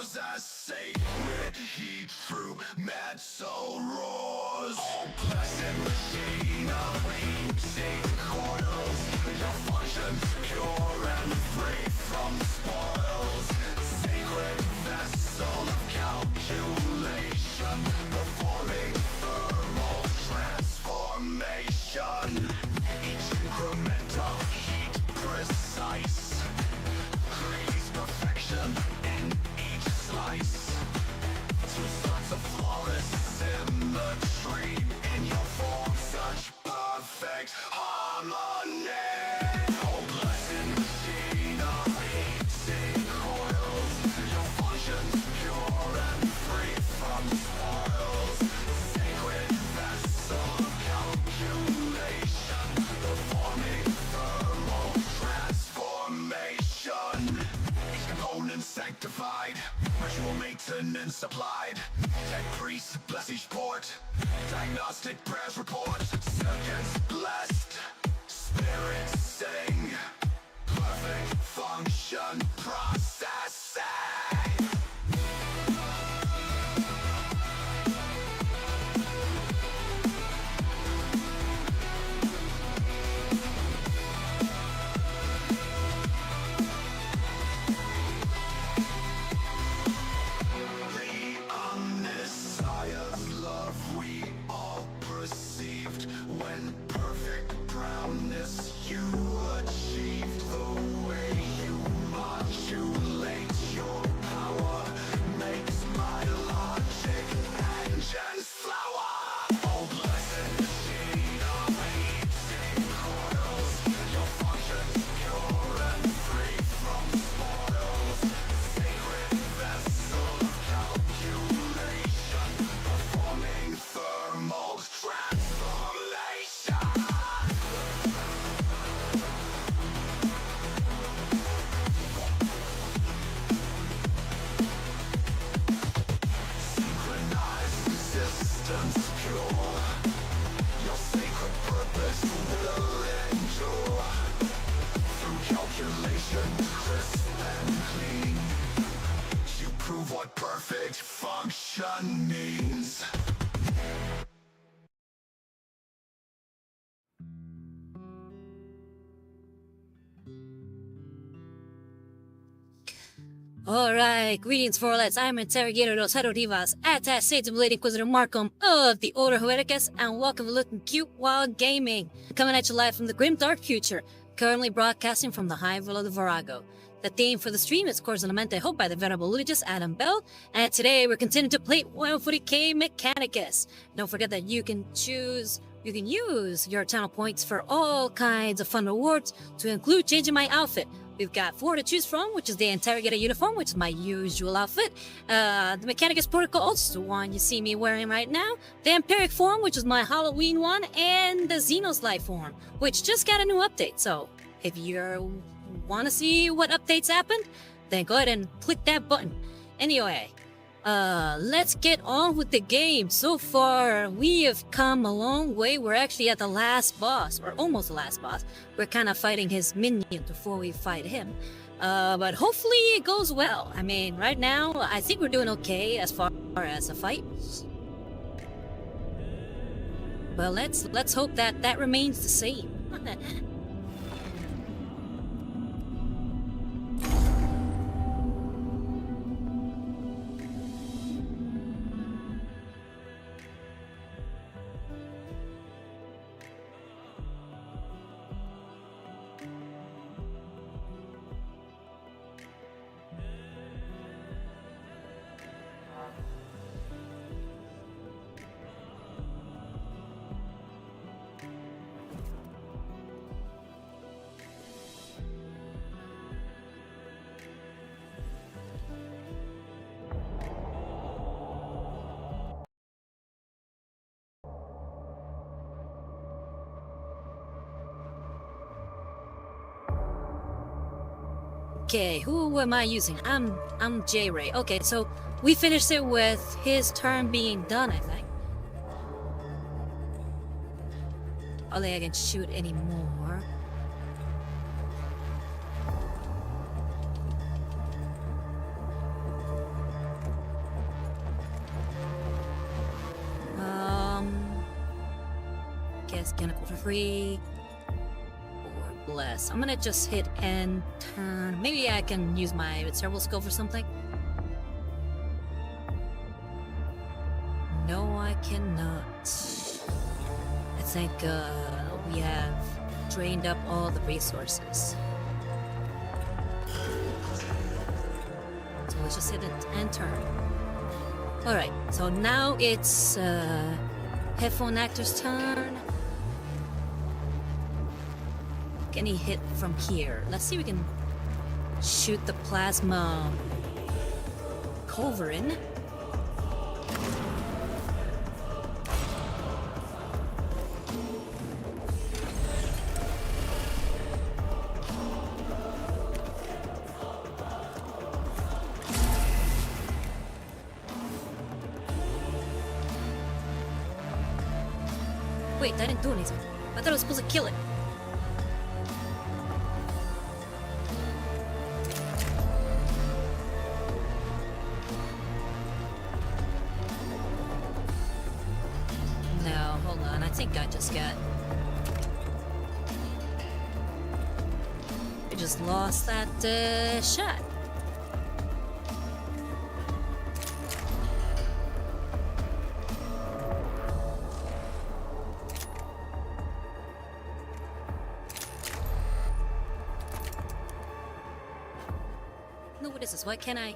pours as sacred heat through mad soul roars. Oh, blessed machine of heating coils, your functions pure and free from spoils. Sacred vessel of calculation, performing thermal transformation. Each increment of heat precise creates perfection in each slice. Two sorts of flawless symmetry in your form, such perfect harmony. Oh, blessed machine of heating coils, your functions pure and free from spoils. Sacred vessel of calculation, performing thermal transformation. Each component sanctified, ritual maintenance supplied. Tech priests bless each port, diagnostic prayers report. Circuits blessed, spirits sing, perfect function processing. The omniscience love we all perceived when perfect brownness you achieved. The way you modulate your power makes my logic engines flower. Oh, blessed machine of heating coils, your functions pure and free from spoils. Sacred vessel of calculation, performing thermal transformation. Synchronized resistance pure, your sacred purpose will endure. Through calculation, crisp and clean, you prove what perfect function means. Alright, greetings Forlets, I'm Interrogator dos Herodivas, at Satan Blade Inquisitor Markham of the Order Mechanicus, and welcome to Looking Cute While Gaming, coming at you live from the grim dark future, currently broadcasting from the Hive of the Virago. The theme for the stream is Chords and Lament, hoped by the venerable liturgist Adam Bell, and today we're continuing to play WH40K Mechanicus. Don't forget that you can use your channel points for all kinds of fun rewards, to include changing my outfit. We've got 4 to choose from, which is the Interrogator uniform, which is my usual outfit. The Mechanicus Protocol, which is the one you see me wearing right now. The Empiric form, which is my Halloween one. And the Xenos Life form, which just got a new update. So, if you want to see what updates happened, then go ahead and click that button. Anyway, let's get on with the game. So far, we have come a long way. We're actually at the last boss, or almost the last boss. We're kind of fighting his minion before we fight him. But hopefully it goes well. I mean, right now, I think we're doing okay as far as the fight. But let's hope that that remains the same. Okay, who am I using? I'm J-Ray. Okay, so we finished it with his turn being done, I think. I don't think I can shoot anymore. Focus, Chemical for free. Or Bless. I'm gonna just hit end turn. Maybe I can use my Cerebral Skull for something. No, I cannot. I think we have drained up all the resources. So let's just hit end turn. Alright, so now it's Headphone Actor's turn. Can he hit from here? Let's see if we can shoot the plasma culverin. Wait, I didn't do anything. I thought I was supposed to kill it. No, hold on. I think I just got... I just lost that shot. No, what is this? Why can't I?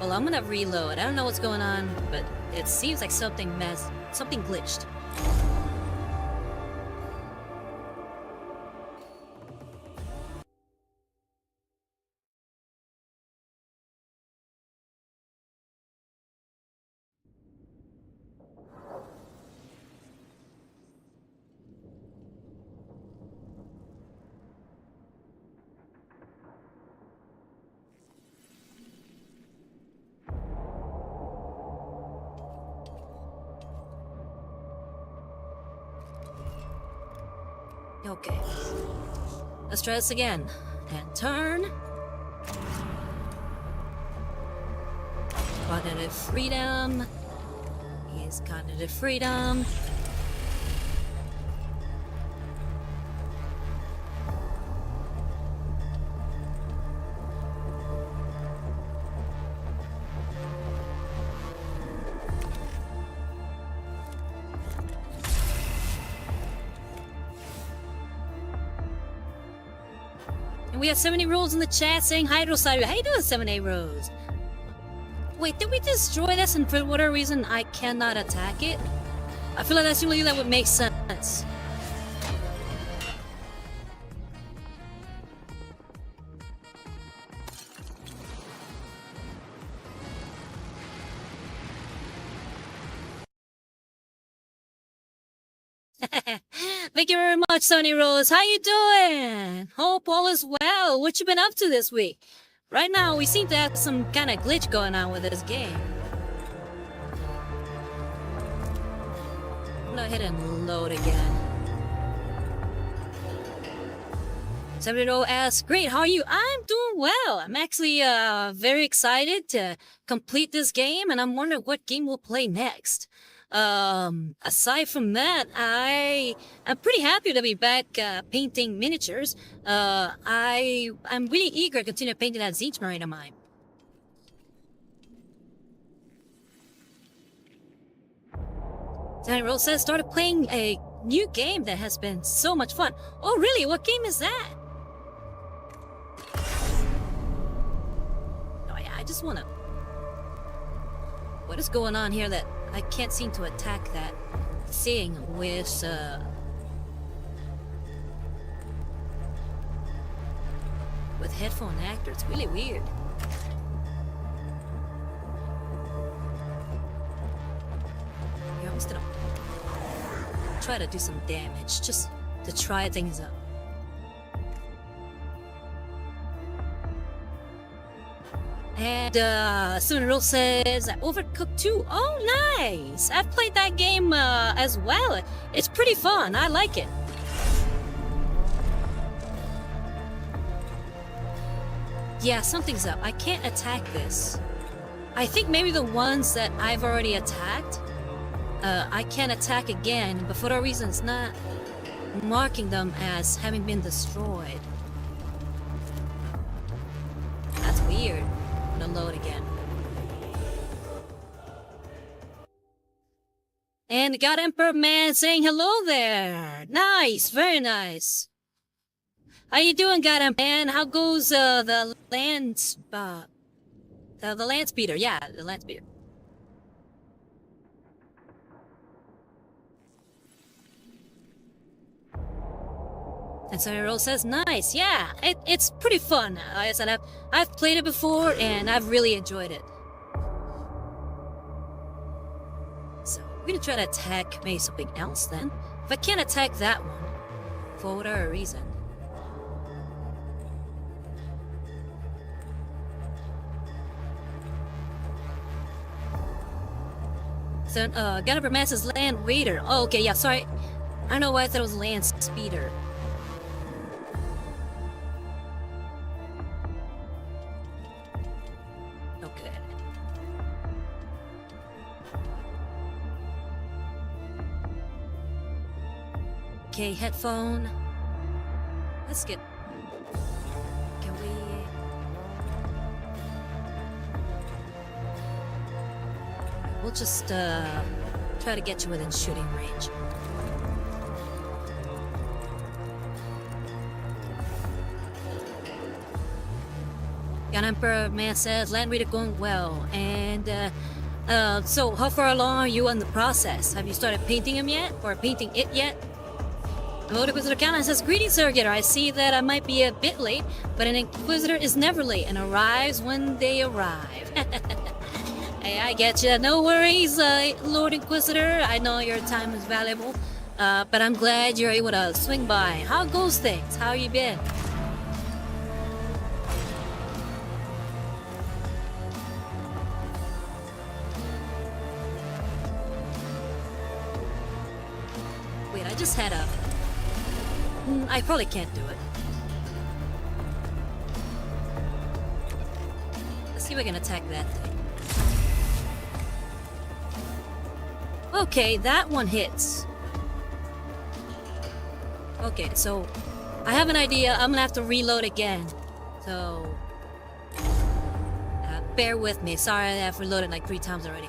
Well, I'm gonna reload. I don't know what's going on, but it seems like something glitched. Okay. Let's try this again. And turn. Cognitive freedom. Is cognitive freedom. We have 70 Rose in the chat saying hi to Rosario. How you doing, 70 Rose? Wait, did we destroy this and for whatever reason I cannot attack it? I feel like that's the only thing that would make sense. Thank you very much, Sunny Rose. How you doing? Hope all is well. What you been up to this week? Right now, we seem to have some kind of glitch going on with this game. I'm gonna hit and load again. 70 asks, great, how are you? I'm doing well. I'm actually very excited to complete this game, and I'm wondering what game we'll play next. Aside from that, I'm pretty happy to be back painting miniatures. I'm really eager to continue painting that Zinch Marine of mine. Danny Rose says started playing a new game that has been so much fun. Oh really? What game is that? Oh yeah, I just wanna... What is going on here that I can't seem to attack that thing with headphone actor? It's really weird. Here, I'm just gonna try to do some damage, just to try things up. And Sunil says Overcooked 2. Oh, nice! I've played that game as well. It's pretty fun. I like it. Yeah, something's up. I can't attack this. I think maybe the ones that I've already attacked, I can't attack again, but for that reason it's not marking them as having been destroyed. That's weird. I'm gonna load again. And God Emperor Man saying hello there. Nice, very nice. How you doing, God Emperor Man? How goes the land the land speeder? Yeah, the land speeder. And Cyril says, nice, yeah, it's pretty fun. Like I said, I've played it before and I've really enjoyed it. So we're gonna try to attack maybe something else then. If I can't attack that one, for whatever reason. So, Gallagher Mass is land waiter. Oh, okay, yeah, sorry. I don't know why I thought it was land speeder. Okay. Okay, headphone. Let's get... Can we... We'll just, try to get you within shooting range. Gun Emperor Man says, land reader going well. And, so how far along are you in the process? Have you started painting him yet? Or painting it yet? Lord Inquisitor Canon says, greetings, Surrogator. I see that I might be a bit late, but an Inquisitor is never late and arrives when they arrive. Hey, I get you. No worries, Lord Inquisitor. I know your time is valuable, but I'm glad you're able to swing by. How goes things? How you been? Wait, I just had a... I probably can't do it. Let's see if I can attack that thing. Okay, that one hits. Okay, so I have an idea. I'm gonna have to reload again. So bear with me. Sorry, I've reloaded like 3 times already.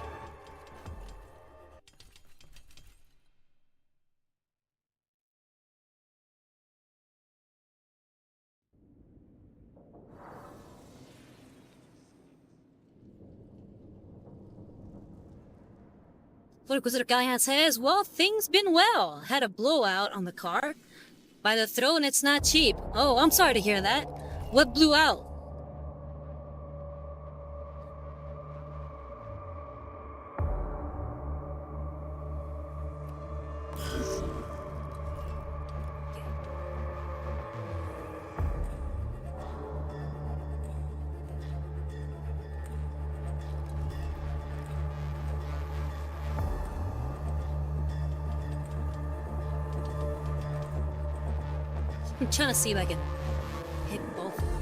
Lord Inquisitor Callahan says, well, things been well. Had a blowout on the car. By the throne, it's not cheap. Oh, I'm sorry to hear that. What blew out? I'm trying to see if I can hit both of them.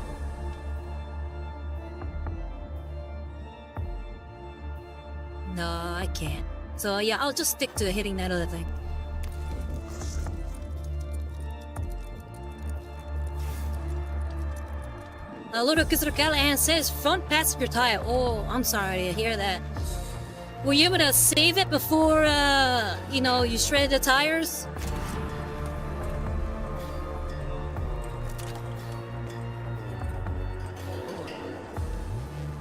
No, I can't. So yeah, I'll just stick to hitting that other thing. Lord Inquisitor Callahan says front passenger tire. Oh, I'm sorry to hear that. Were you able to save it before, you know, you shredded the tires?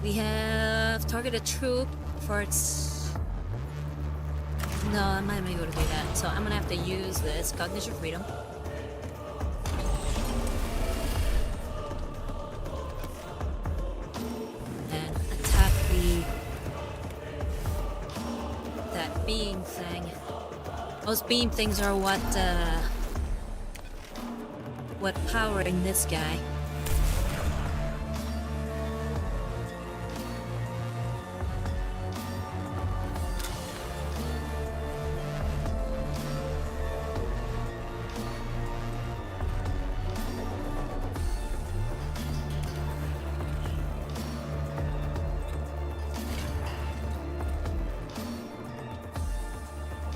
We have targeted troop for its... No, I'm not able to do that. So I'm gonna have to use this Cognition Freedom. And attack that beam thing. Those beam things are what powering this guy.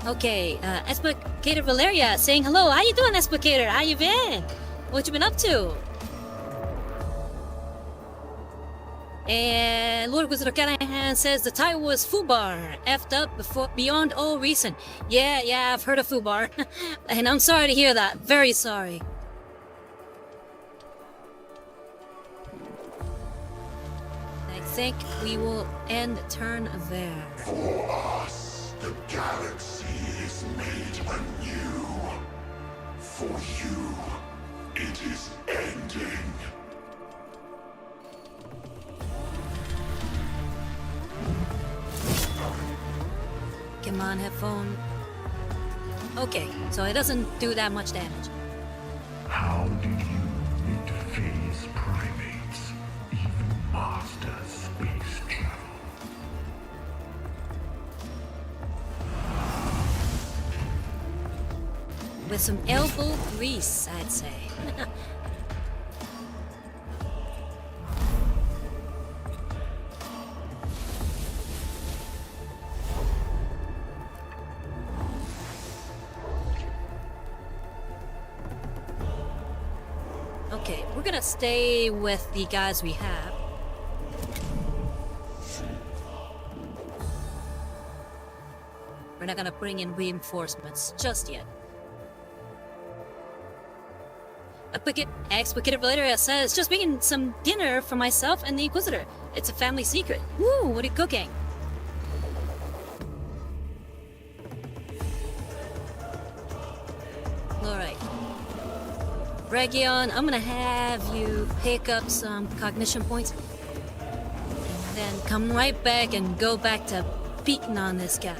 Okay, Explicator Valeria saying hello. How you doing, Explicator? How you been? What you been up to? And Lord Wizard Callahan says the title was Fubar, effed up beyond all reason. Yeah, I've heard of Fubar. And I'm sorry to hear that. Very sorry. I think we will end turn there. For us, the galaxy is made anew. For you, it is ending. Come on, headphone. Okay, so it doesn't do that much damage. How do you interface primates, even master space travel? With some elbow grease, I'd say. Okay, we're gonna stay with the guys we have. We're not gonna bring in reinforcements just yet. Explicator later says, just making some dinner for myself and the Inquisitor. It's a family secret. Woo, what are you cooking? Alright. Region, I'm gonna have you pick up some cognition points. And then come right back and go back to beating on this guy.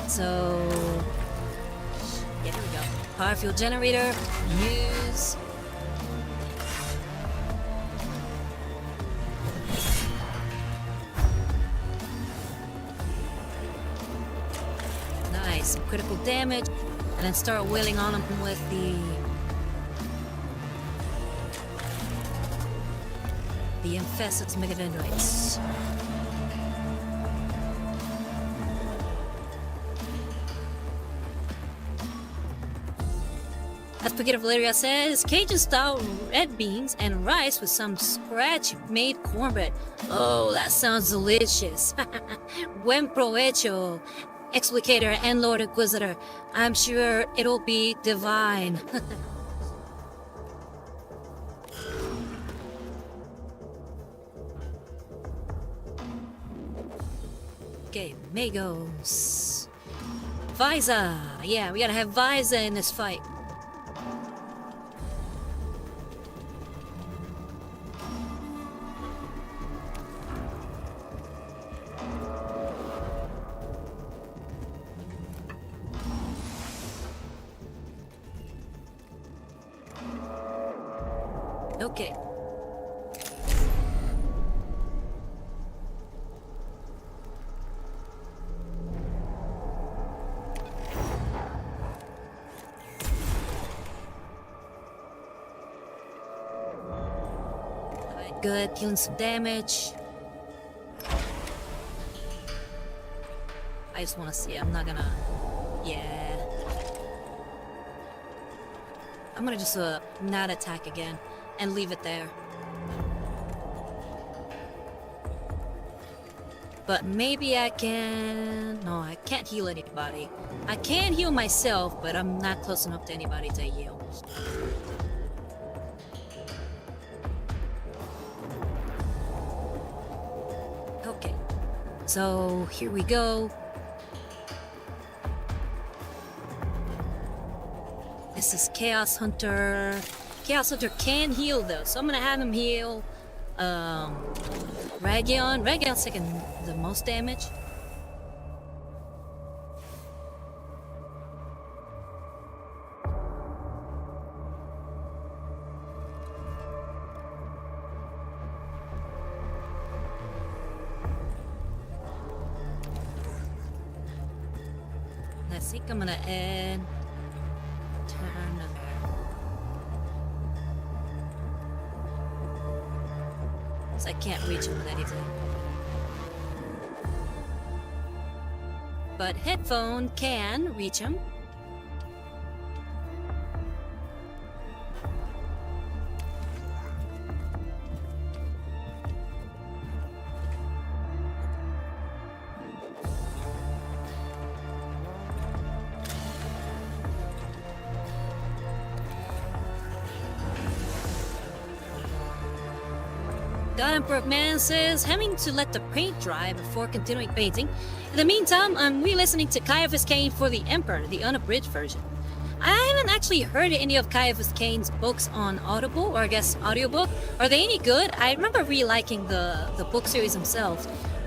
So, yeah, here we go. Power fuel generator, use. Nice, some critical damage, and then start wailing on him with the infested megadendrites. Explicator Valeria says, Cajun-style red beans and rice with some scratch-made cornbread. Oh, that sounds delicious. Buen provecho, Explicator and Lord Inquisitor. I'm sure it'll be divine. Okay, Magos. Visa! Yeah, we gotta have Visa in this fight. Okay. Alright, good. Dealing some damage. I just want to see. I'm not gonna... Yeah. I'm gonna just not attack again and leave it there. But maybe I can... No, I can't heal anybody. I can heal myself, but I'm not close enough to anybody to heal. Okay. So, here we go. This is Chaos Hunter. Chaos Hunter can heal though, so I'm gonna have him heal Region. Region's taking the most damage. I think I'm gonna add So I can't reach him with anything. But headphone can reach him. God Emperor Man says having to let the paint dry before continuing painting. In the meantime, I'm re-listening to Caiaphas Cain for the Emperor, the unabridged version. I haven't actually heard any of Caiaphas Cain's books on Audible, or I guess audiobook. Are they any good? I remember really liking the book series themselves,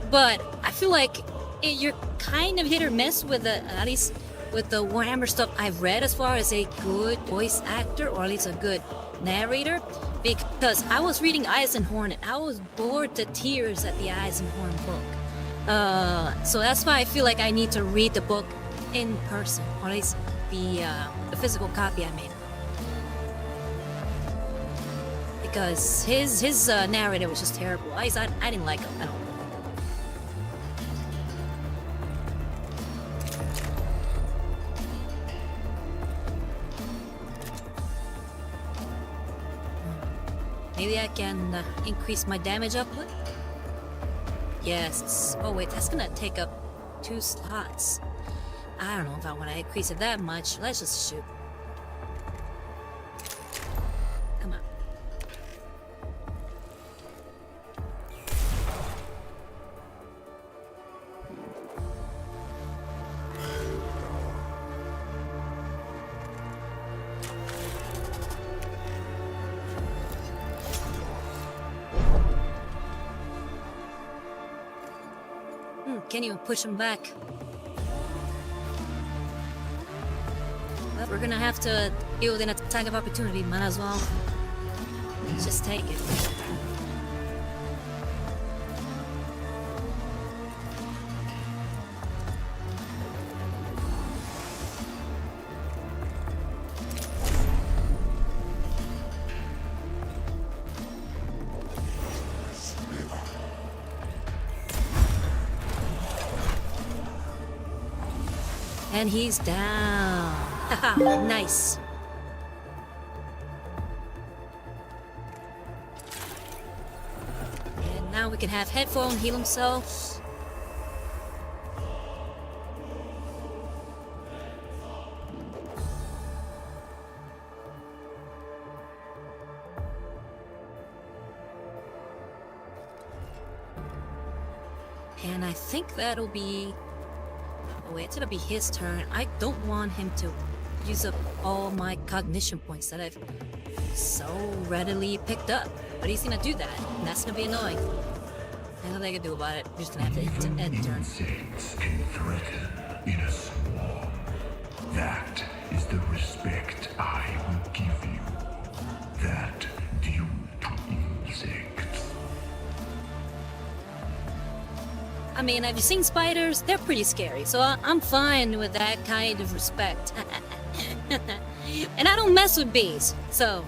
but I feel like you're kind of hit or miss with at least with the Warhammer stuff I've read as far as a good voice actor, or at least a good narrator. Because I was reading Eisenhorn and I was bored to tears at the Eisenhorn book. So that's why I feel like I need to read the book in person, or at least the physical copy I made. Because his narrator was just terrible. I didn't like him at all. Maybe I can increase my damage output? Yes. Oh wait, that's gonna take up 2 slots. I don't know if I want to increase it that much. Let's just shoot. Come on. Can you push him back? Well, we're gonna have to deal with an attack of opportunity. Might as well just take it. And he's down. Haha, nice. And now we can have Headphone heal himself. And I think that'll be... Oh wait, it's gonna be his turn. I don't want him to use up all my cognition points that I've so readily picked up. But he's gonna do that, and that's gonna be annoying. There's nothing I can do about it. We're just gonna have to end turn. Insects can threaten in a swarm. That is the respect I will give you. That due to insects. I mean, have you seen spiders? They're pretty scary, so I'm fine with that kind of respect. And I don't mess with bees, so...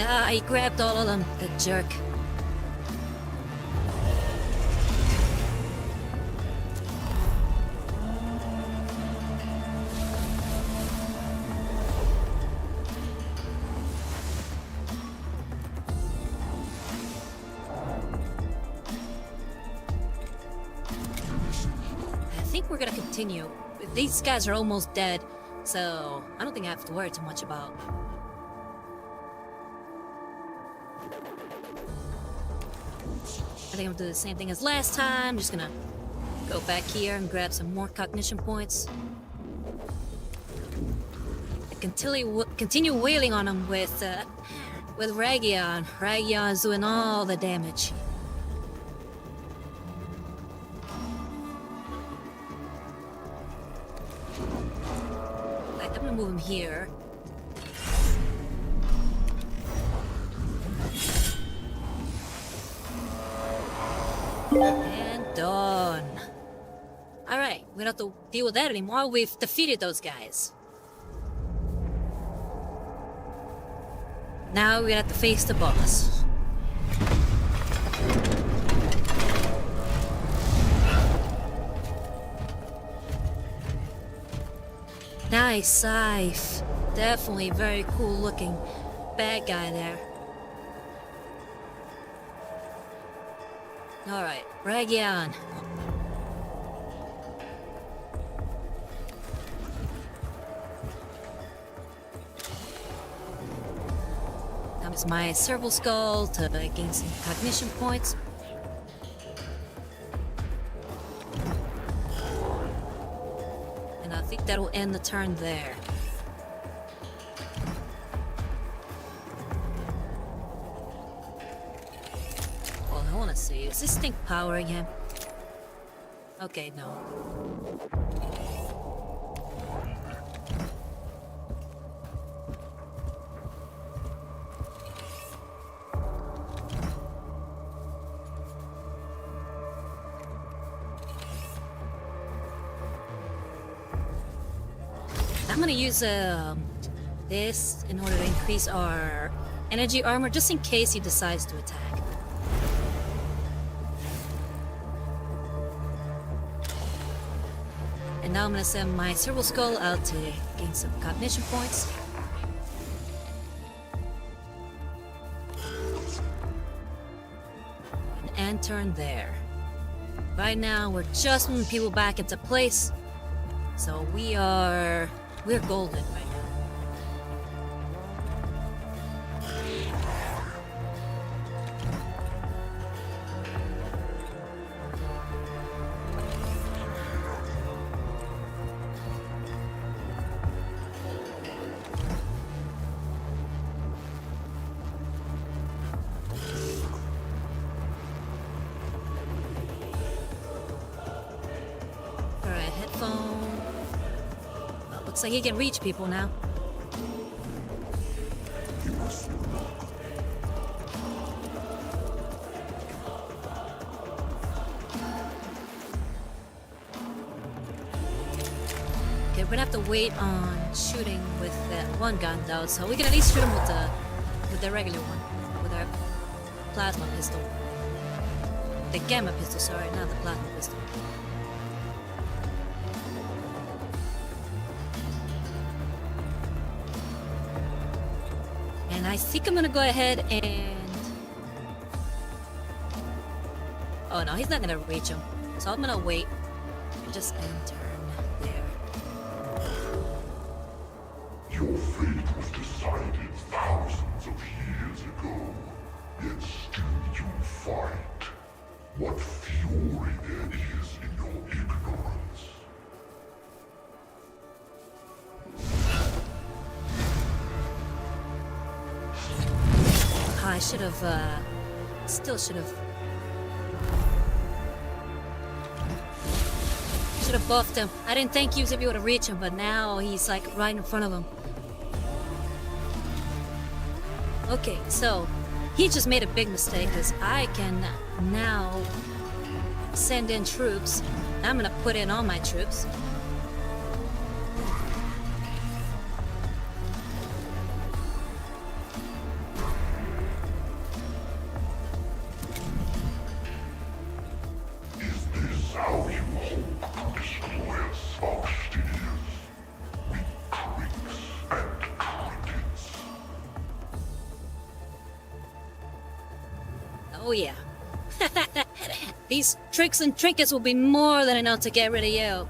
Ah, he grabbed all of them, the jerk. We're gonna continue. These guys are almost dead, so I don't think I have to worry too much about. I think I'm gonna do the same thing as last time. I'm just gonna go back here and grab some more cognition points. I continue wailing on him with Ragion. Ragion's doing all the damage. I'm gonna move him here. And done. Alright, we don't have to deal with that anymore. We've defeated those guys. Now we have to face the boss. Nice scythe. Definitely very cool looking bad guy there. Alright, Ragion. That was my serval skull to gain some cognition points. And I think that'll end the turn there. Well, I wanna see. Is this thing power again? Okay, no. I'm gonna use this in order to increase our energy armor just in case he decides to attack. And now I'm gonna send my serval skull out to gain some cognition points. And end turn there. Right now we're just moving people back into place. So we're golden right now. Alright, headphone. Looks like he can reach people now. Okay, we're gonna have to wait on shooting with that one gun though, so we can at least shoot him with the regular one, with our plasma pistol. The gamma pistol, sorry, not the plasma pistol. And I think I'm gonna go ahead and... Oh no, he's not gonna reach him. So I'm gonna wait and just end turn there. Your fate was decided thousands of years ago, yet still you fight. What fury there is in your ignorance. I should have, still should have buffed him. I didn't think he was gonna be able to reach him, but now he's like right in front of him. Okay, so he just made a big mistake because I can now send in troops. I'm gonna put in all my troops. Is this how you hope to destroy us, Faustinius? With tricks and trinkets? Oh yeah. These tricks and trinkets will be more than enough to get rid of you.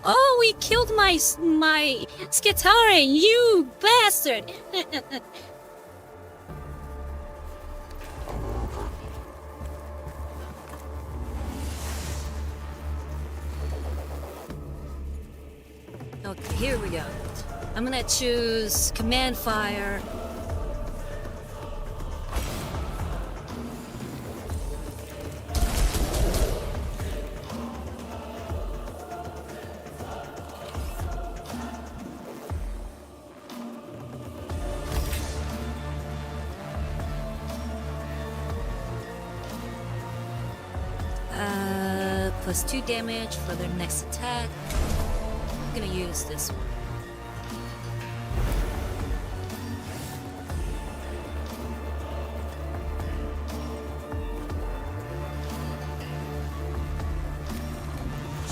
Oh, he killed my Skitarin, you bastard! Okay, here we go. I'm gonna choose command fire. plus 2 damage for their next attack. I'm gonna use this one.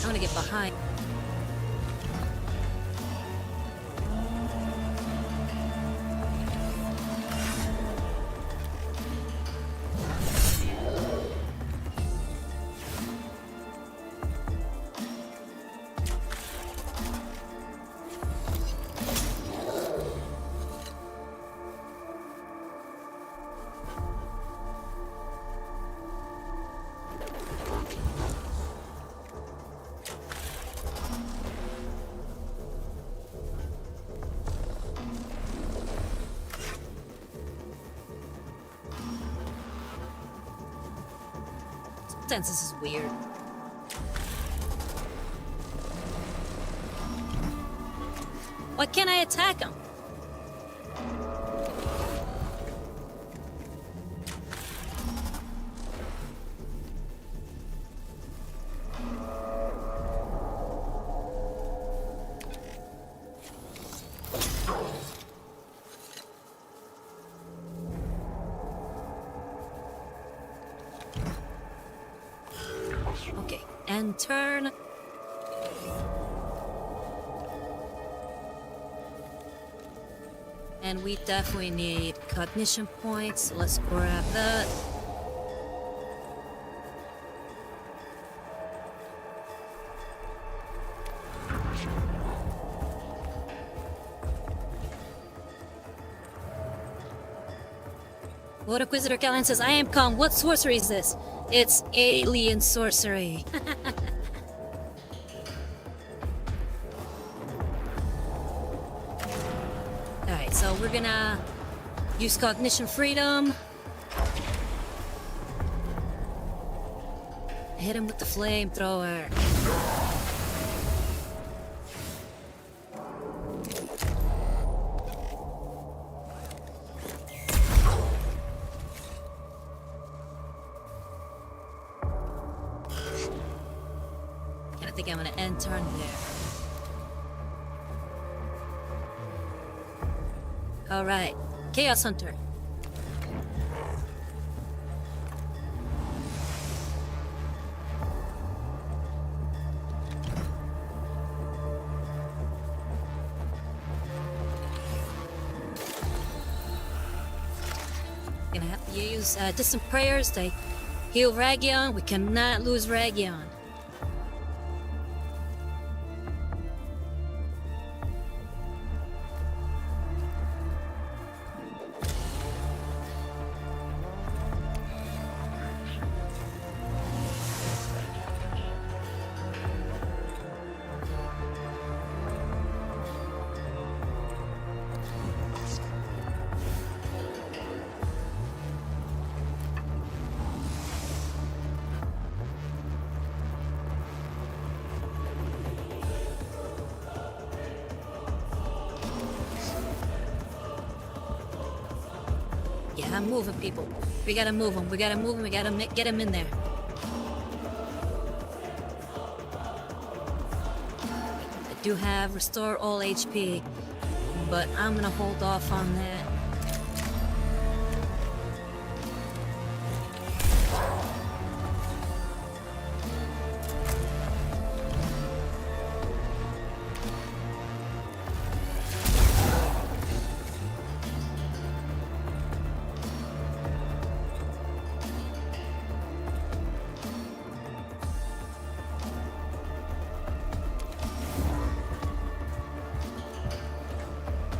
I wanna get behind. Sometimes this is weird. Why can't I attack him? Okay, and turn. And we definitely need cognition points, so let's grab that. Lord Inquisitor Callahan says, I am calm. What sorcery is this? It's alien sorcery. Alright, so we're gonna use Cognition Freedom. Hit him with the flamethrower. I think I'm gonna end turn there. Alright, Chaos Hunter. Gonna have to use Distant Prayers to heal Ragion. We cannot lose Ragion. Yeah, I'm moving people. We gotta move him. We gotta move him. We gotta get him in there. I do have restore all HP, but I'm gonna hold off on that.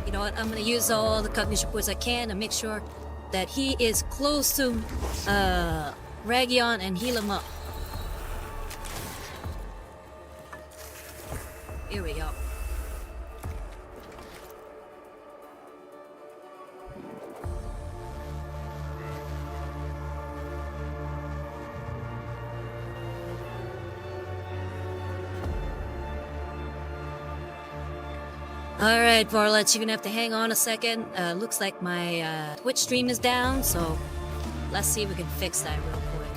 You know what? I'm gonna use all the cognition points I can to make sure that he is close to Ragion and heal him up. Here we go. Alright, Varlets, you're gonna have to hang on a second. Looks like my Twitch stream is down, so let's see if we can fix that real quick.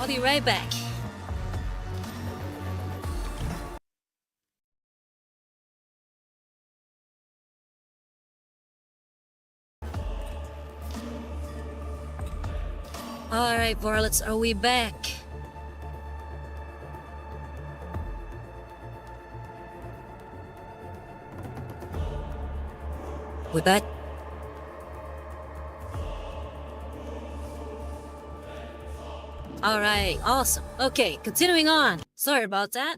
I'll be right back. Alright, varlets, are we back? We back? Alright, awesome. Okay, continuing on. Sorry about that.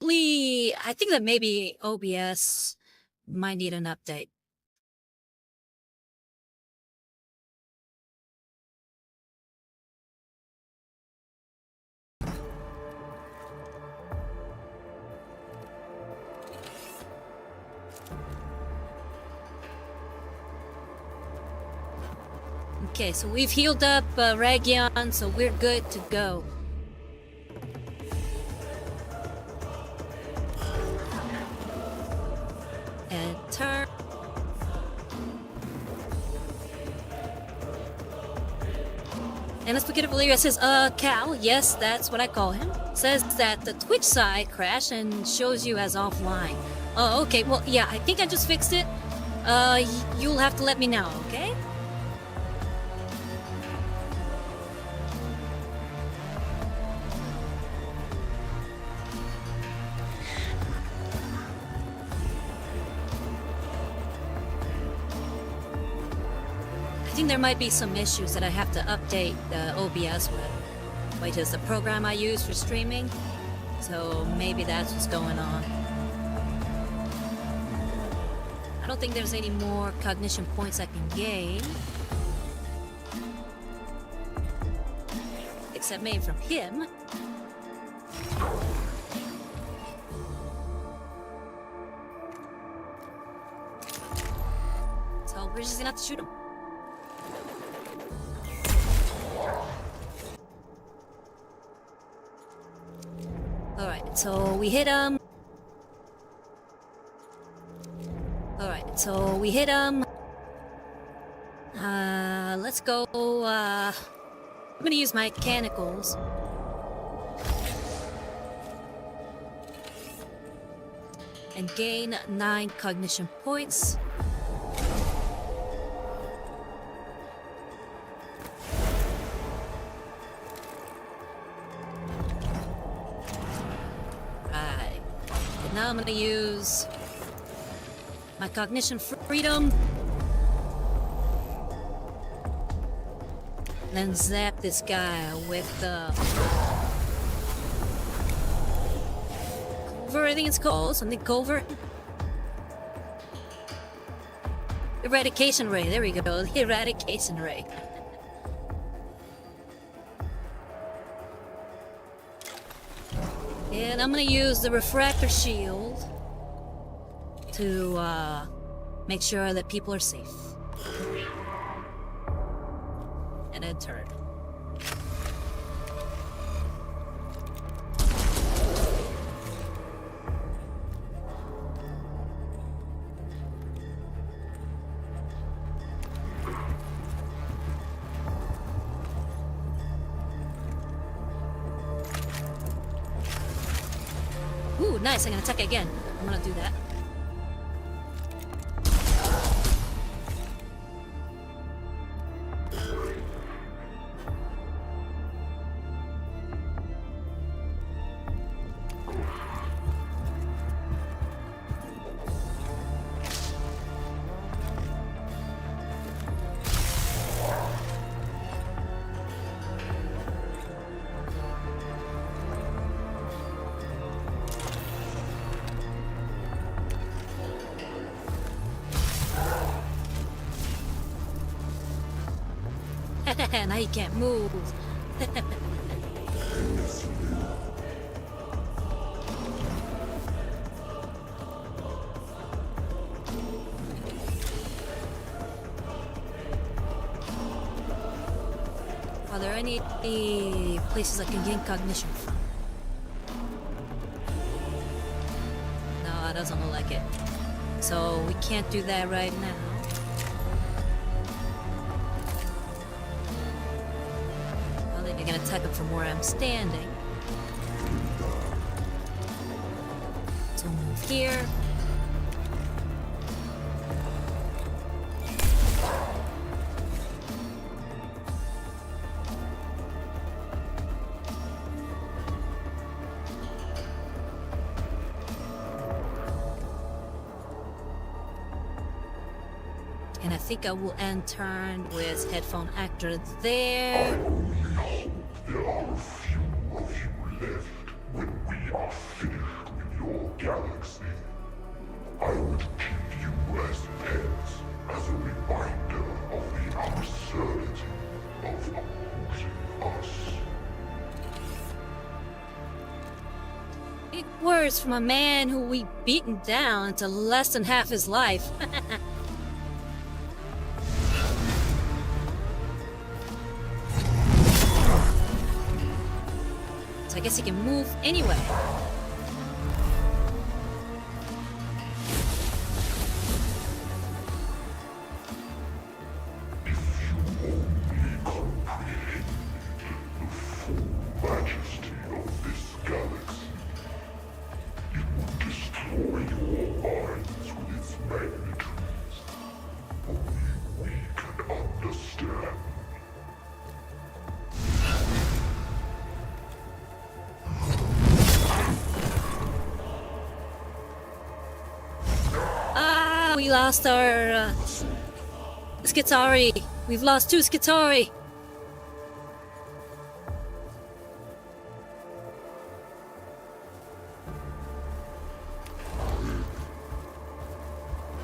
I think that maybe OBS might need an update. Okay, so we've healed up Region, so we're good to go. And turn. And let's look at Valeria says, Cal, yes, that's what I call him, says that the Twitch side crashed and shows you as offline. Oh, okay, well, yeah, I think I just fixed it. You'll have to let me know, okay? I think there might be some issues that I have to update OBS with, which is the program I use for streaming. So maybe that's what's going on. I don't think there's any more cognition points I can gain. Except maybe from him. So we're just gonna have to shoot him. Alright, so we hit him. Alright, so we hit him. Let's go, I'm gonna use my mechanicals. And gain 9 cognition points. Now I'm gonna use my cognition freedom. Then zap this guy with the Culver, I think it's called. Something Culver. Eradication ray, there we go. The eradication ray. And I'm gonna use the refractor shield to make sure that people are safe. And then turn. Ooh, nice, I'm gonna attack again. I'm gonna do that. Now you can't move. Are there any places I can gain cognition from? No, it doesn't look like it. So we can't do that right now. They're gonna attack him from where I'm standing. So move here. And I think I will end turn with headphone actor there. Only hope there are a few of you left when we are finished with your galaxy. I would keep you as pets as a reminder of the absurdity of opposing us. Big words from a man who we beaten down to less than half his life. So I guess he can move anyway. If you only comprehended the full majesty of this galaxy, it would destroy your minds with its magnitudes. Only we can understand. Ah, we lost our Skitarii. We've lost 2 Skitarii.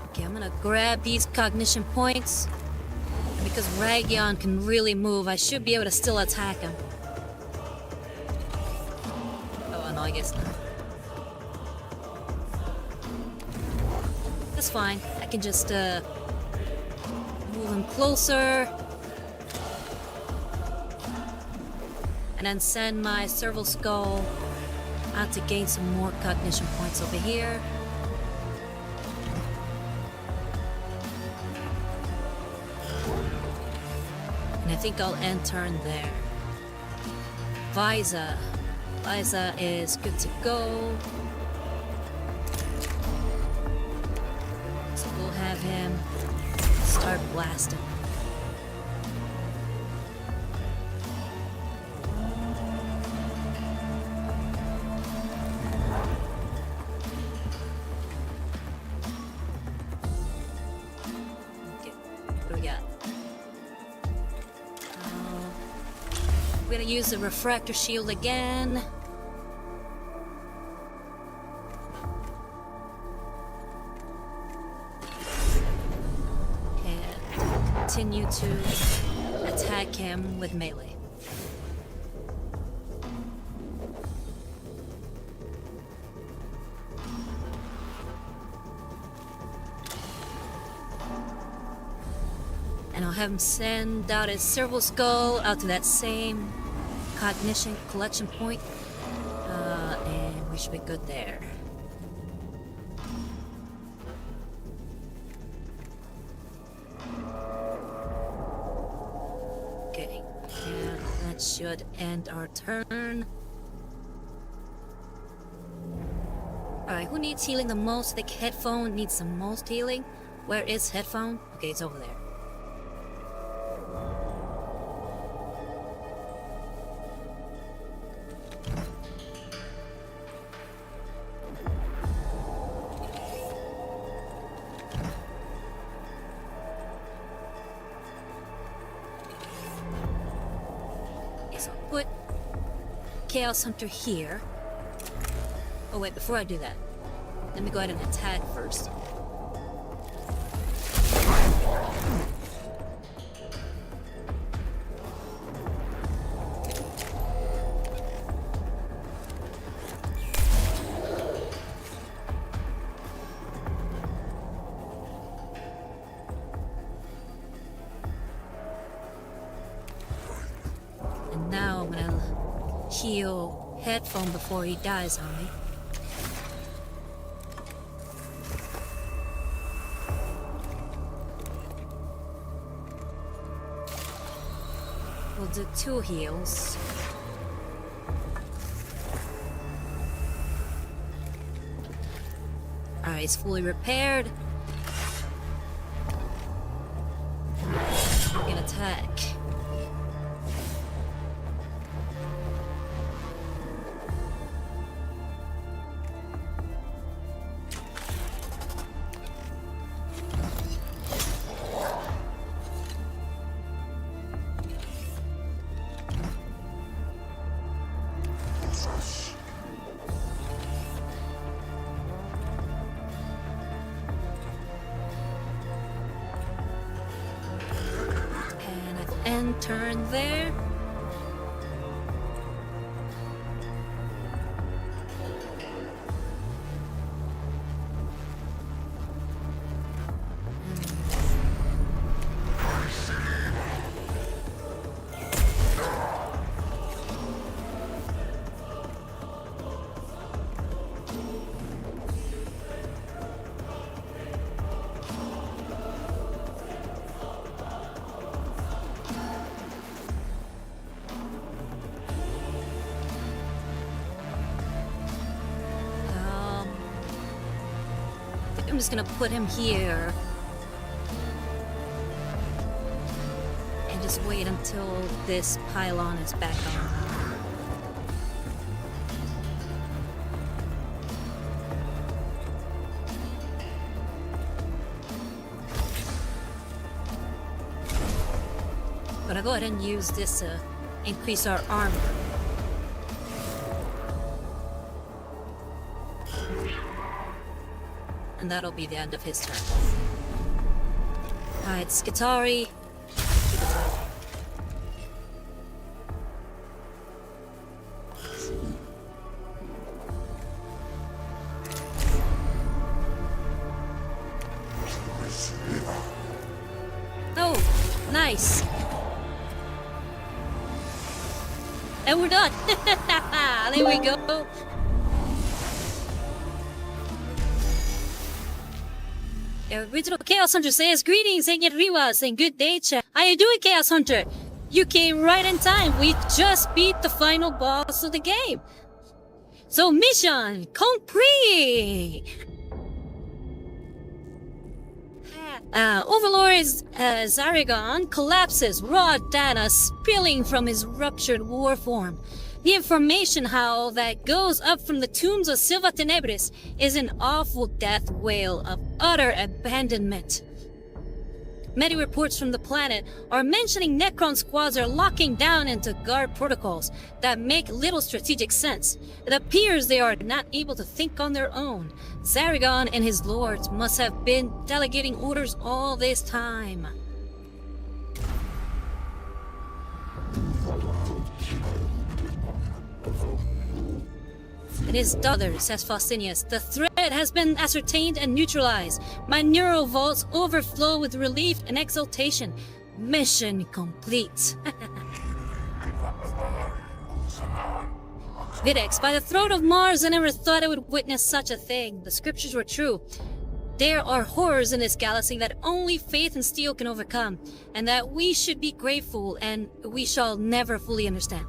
Okay, I'm gonna grab these cognition points. And because Ragion can really move, I should be able to still attack him. Oh, no, I guess not. That's fine. I can just move him closer. And then send my serval skull out to gain some more cognition points over here. And I think I'll end turn there. Visa. Visa is good to go. So we'll have him start blasting. Okay, what do we got? We're gonna use the refractor shield again. Continue to attack him with melee. And I'll have him send out his serval skull out to that same cognition collection point. And we should be good there. Okay, and that should end our turn. Alright, who needs healing the most? I think Headphone needs the most healing. Where is Headphone? Okay, it's over there. So I'll put Chaos Hunter here. Oh wait, before I do that, let me go ahead and attack first. And now I'm gonna heal Headphone before he dies on me. We'll do 2 heals. Alright, it's fully repaired. We can attack. And turn there. I'm just gonna put him here. And just wait until this pylon is back on. But I'll go ahead and use this to increase our armor. And that'll be the end of his turn. Alright, Skitari. Oh, nice. And we're done. There we go. Original Chaos Hunter says, greetings, Señor Rivas, and good day, chat. How you doing, Chaos Hunter? You came right in time. We just beat the final boss of the game. So, mission complete! Overlord Zaragon collapses, raw data spilling from his ruptured war form. The information how that goes up from the tombs of Silva Tenebris is an awful death wail of utter abandonment. Many reports from the planet are mentioning Necron squads are locking down into guard protocols that make little strategic sense. It appears they are not able to think on their own. Zaragon and his lords must have been delegating orders all this time. It is daughter, says Faustinius. The threat has been ascertained and neutralized. My neural vaults overflow with relief and exultation. Mission complete. Videx, by the throat of Mars, I never thought I would witness such a thing. The scriptures were true. There are horrors in this galaxy that only faith and steel can overcome, and that we should be grateful and we shall never fully understand.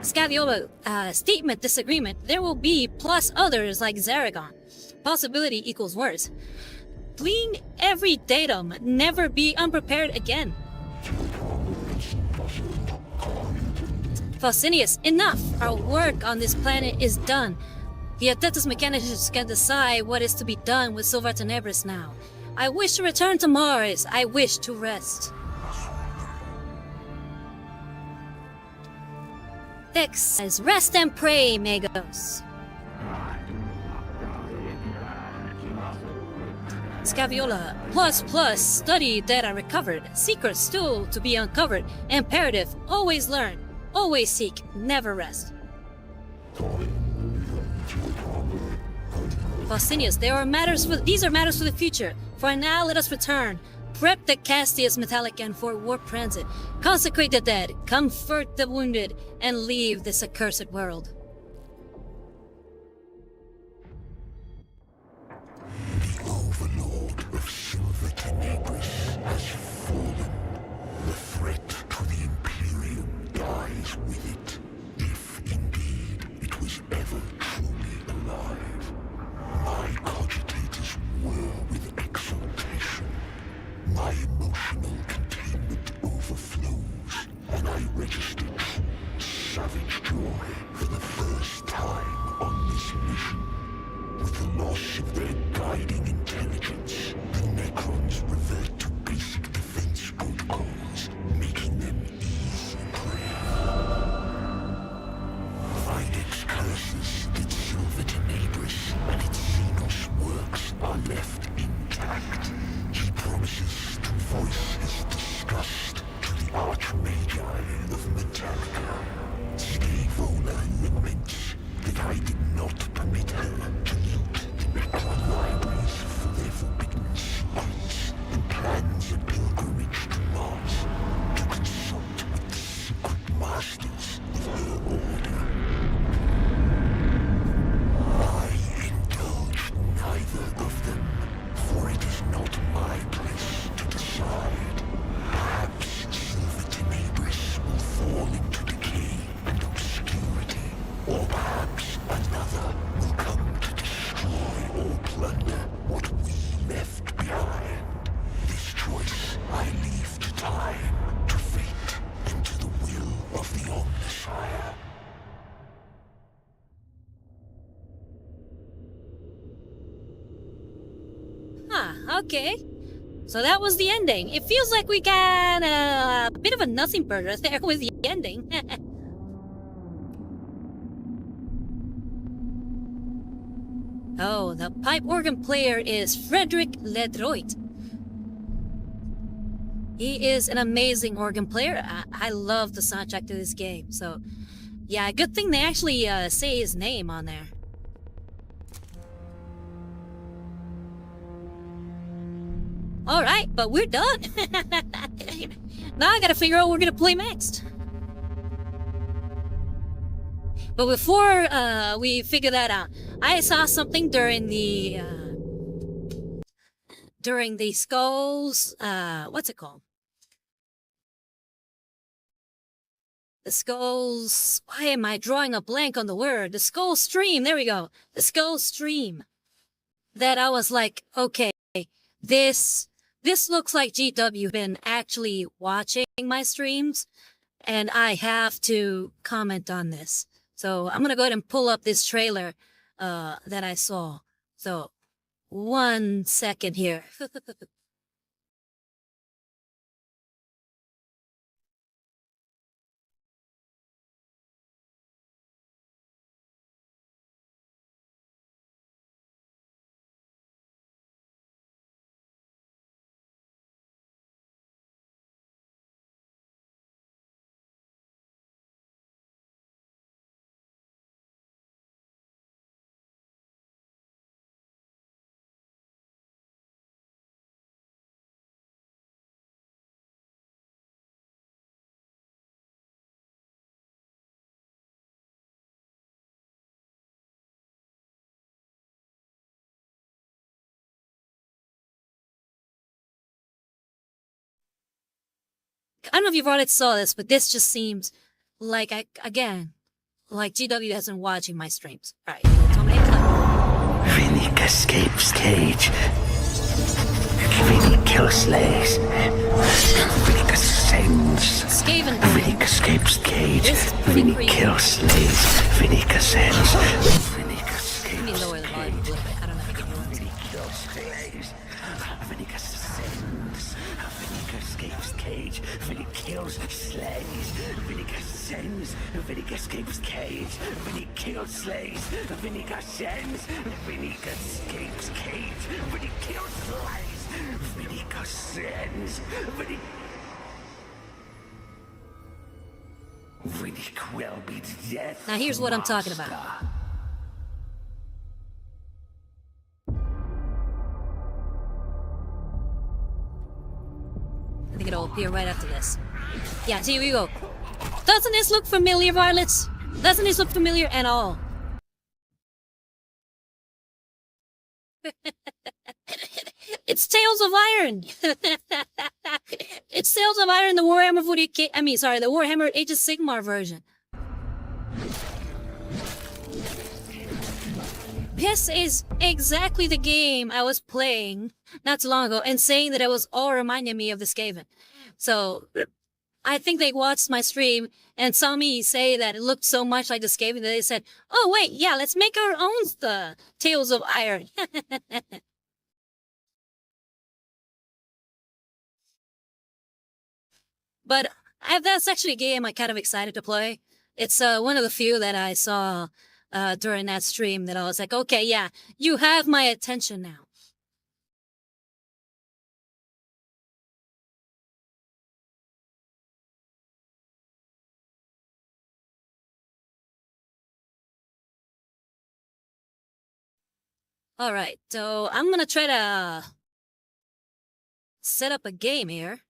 Scaviola, statement disagreement. There will be plus others like Zaragon. Possibility equals worse. Glean every datum. Never be unprepared again. Faustinius, enough! Our work on this planet is done. The Adeptus Mechanicus can decide what is to be done with Silva Tenebris now. I wish to return to Mars. I wish to rest. Vex says, rest and pray, Magos. Scaviola, plus, study data recovered, secrets still to be uncovered, imperative, always learn, always seek, never rest. Faustinius, these are matters for the future. For now, let us return. Prep the Castius Metallican for warp transit. Consecrate the dead, comfort the wounded, and leave this accursed world. The Overlord of Silva Tenebris has fallen. The threat to the Imperium dies with it, if indeed it was loss of their guiding intelligence, the Necrons revert to basic defense protocols, making them easy prey. Videx's curses that Silver Tenebris and its Xenos works are left intact. He promises to voice his disgust to the Archmagi of Metallica. Stavola laments that I did not permit her to loot the Necron libraries for their forbidden secrets, and plans a pilgrimage to Mars to consult with the secret masters of her order. I indulge neither of them, for it is not my place to decide. Perhaps Silver Tenebris will fall into decay and obscurity, or perhaps another will come to destroy or plunder what we left behind. This choice I leave to time, to fate, and to the will of the Omnissiah. Huh, okay. So that was the ending. It feels like we got a bit of a nothing burger there with the ending. Oh, the pipe organ player is Frederick Ledroit. He is an amazing organ player. I love the soundtrack to this game. So, yeah, good thing they actually say his name on there. Alright, but we're done. Now I gotta figure out what we're gonna play next. But before we figure that out, I saw something during the Skulls, what's it called? The Skulls, why am I drawing a blank on the word? The Skull stream, there we go. The Skull stream. That I was like, okay, this looks like GW been actually watching my streams, and I have to comment on this. So I'm gonna go ahead and pull up this trailer that I saw. So 1 second here. I don't know if you've already saw this, but this just seems like, like GW hasn't watching my streams. Alright, so many times. Finnick escapes cage. Finnick kills slays. Finnick ascends. Skaven. Finnick escapes cage. Finnick kills slays. Finnick ascends. Finnick Let me escapes lower the volume a little bit. I don't know if I can do it. Finnick kills slays. Finnick ascends. Finnick escapes cage. Finnick kills slays. Finnick ascends. Finnick escapes cage. Finnick kills slays. Finnick ascends. Finnick escapes cage. Finnick kills slays. Finnick ascends. Finnick will be death. Now here's what I'm talking about. I think it'll appear right after this. Yeah, so here we go. Doesn't this look familiar, Violets? Doesn't this look familiar at all? It's Tales of Iron! It's Tales of Iron, the Warhammer 40K, the Warhammer Age of Sigmar version. This is exactly the game I was playing not too long ago and saying that it was all reminding me of the Skaven. So, I think they watched my stream and saw me say that it looked so much like this game that they said, "Oh wait, yeah, let's make our own Tales of Iron." But that's actually a game I'm kind of excited to play. It's one of the few that I saw during that stream that I was like, okay, yeah, you have my attention now. All right, so I'm gonna try to set up a game here.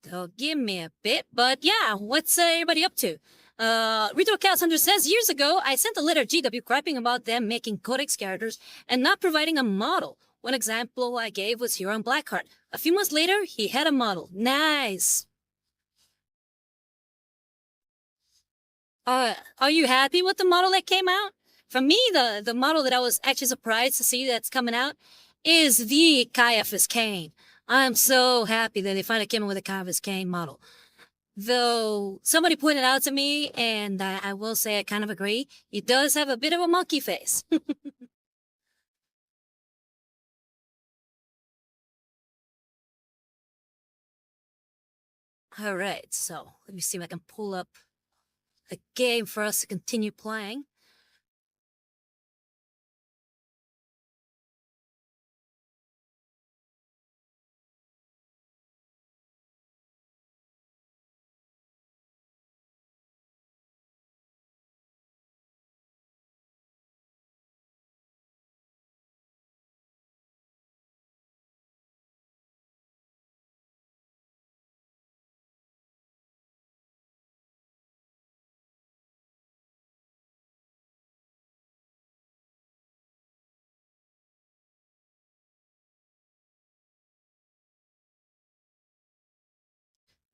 So give me a bit, but yeah, what's everybody up to? RetroCast100 says, years ago, I sent a letter to GW griping about them making Codex characters and not providing a model. One example I gave was Huron Blackheart. A few months later, he had a model. Nice. Are you happy with the model that came out? For me, the model that I was actually surprised to see that's coming out is the Caiaphas Cain. I'm so happy that they finally came in with a Caiaphas Cain model. Though somebody pointed out to me, and I will say I kind of agree, he does have a bit of a monkey face. All right, so let me see if I can pull up a game for us to continue playing.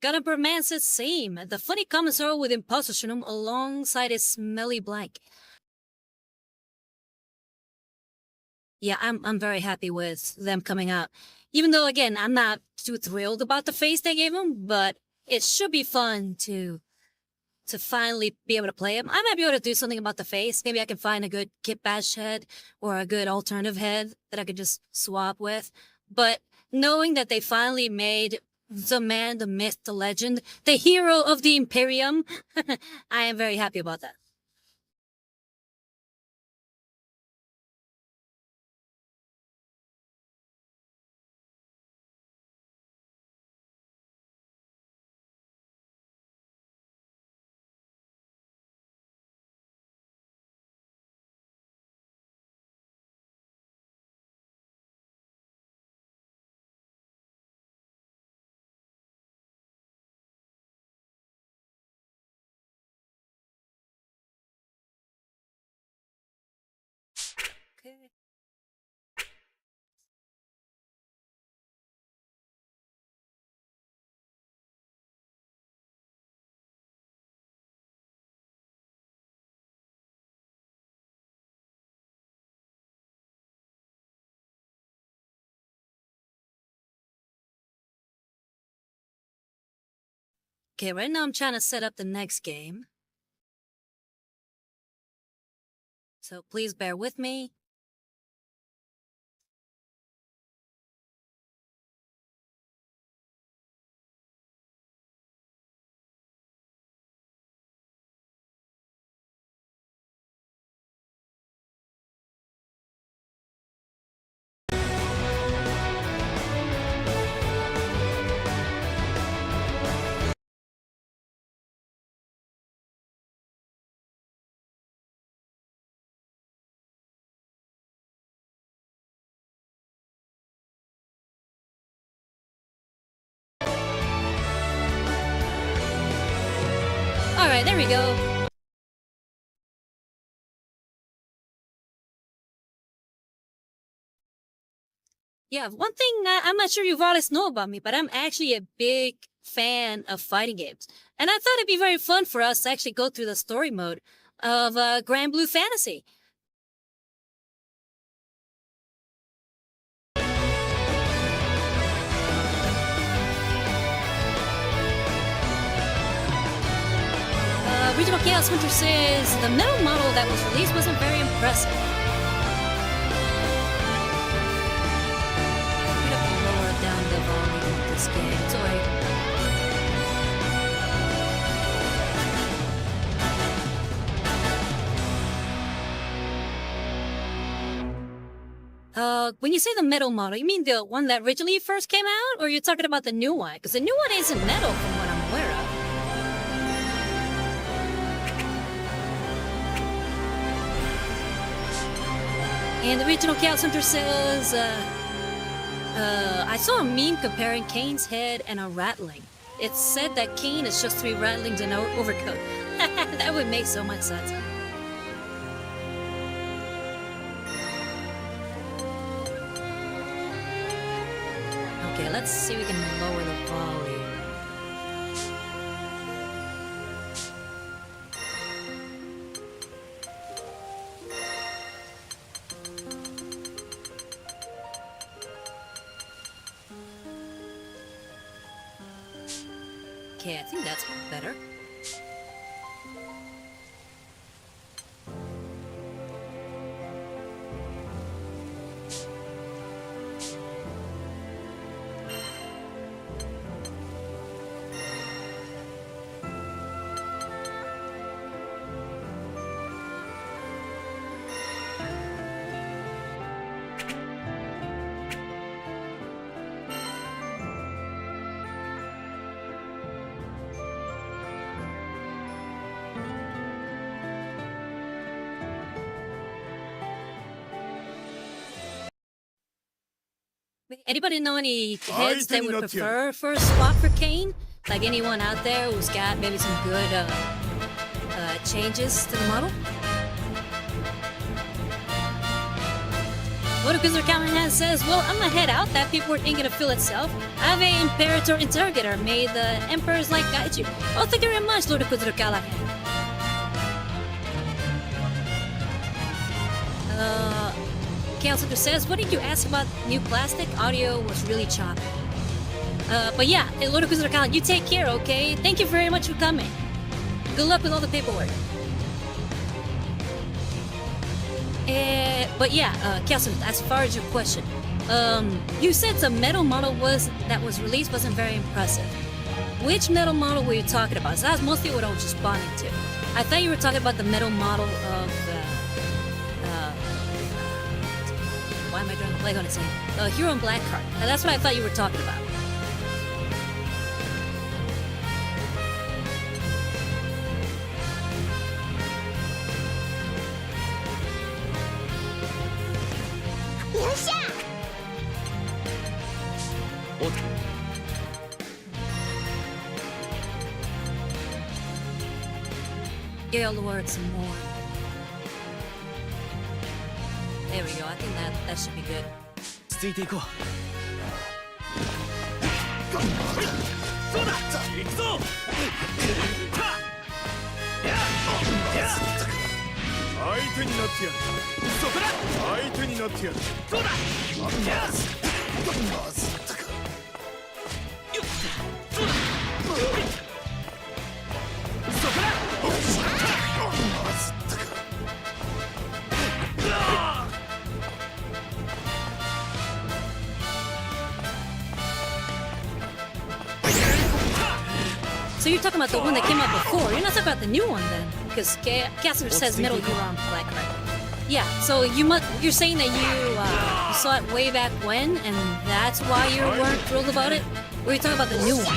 Gunner says same. The funny comments are with imposter syndrome alongside his smelly blank. Yeah, I'm very happy with them coming out. Even though, again, I'm not too thrilled about the face they gave him, but it should be fun to finally be able to play him. I might be able to do something about the face. Maybe I can find a good Kit Bash head or a good alternative head that I could just swap with. But knowing that they finally made the man, the myth, the legend, the hero of the Imperium, I am very happy about that. Okay. Okay, right now I'm trying to set up the next game. So please bear with me. All right, there we go. Yeah, one thing I'm not sure you always know about me, but I'm actually a big fan of fighting games. And I thought it'd be very fun for us to actually go through the story mode of Granblue Fantasy. Chaos Hunter says the metal model that was released wasn't very impressive. I'm gonna lower down the volume of this game. It's alright. When you say the metal model, you mean the one that originally first came out? Or you're talking about the new one? Because the new one isn't metal from what I'm aware of. And the original Chaos Hunter says, I saw a meme comparing Kane's head and a ratling. It said that Kane is just 3 rattlings in an overcoat. That would make so much sense. Okay, let's see if we can lower the volume. Okay, I think that's better. Anybody know any heads they would prefer for a swap for Kane? Like anyone out there who's got maybe some good changes to the model? Motokuzer Callahan says, well, I'm gonna head out. That paperwork ain't gonna fill itself. I have an Imperator Interrogator. May the Emperor's light guide you. Oh, thank you very much, Lord Kuzer Callahan. Chaos Hunter says, what did you ask about new plastic? Audio was really choppy. But yeah, Lord Kuzer Callahan, you take care, okay? Thank you very much for coming. Good luck with all the paperwork. But yeah, Chaos Hunter, as far as your question, you said the metal model that was released wasn't very impressive. Which metal model were you talking about? So that's mostly what I was responding to. I thought you were talking about the metal model of why am I drawing a blank on his name? Hero in Black card. That's what I thought you were talking about. Gale Lord some more. There we go. I think that should be good. ついていこう。そうだ。行くぞ。相手になってやる。そこだ。相手になってやる。そうだ。So you're talking about the one that came out before. You're not talking about the new one then, because Caster says Metal Gear on Black Card. Yeah. So you're saying that you saw it way back when, and that's why you weren't thrilled about it. Or are you talking about the new one?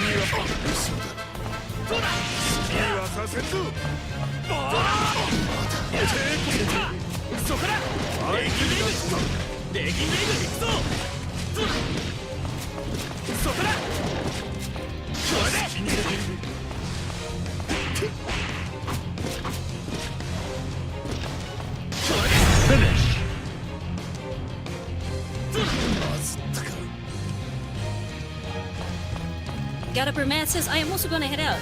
Finish. God Emperor Matt says, I am also gonna head out.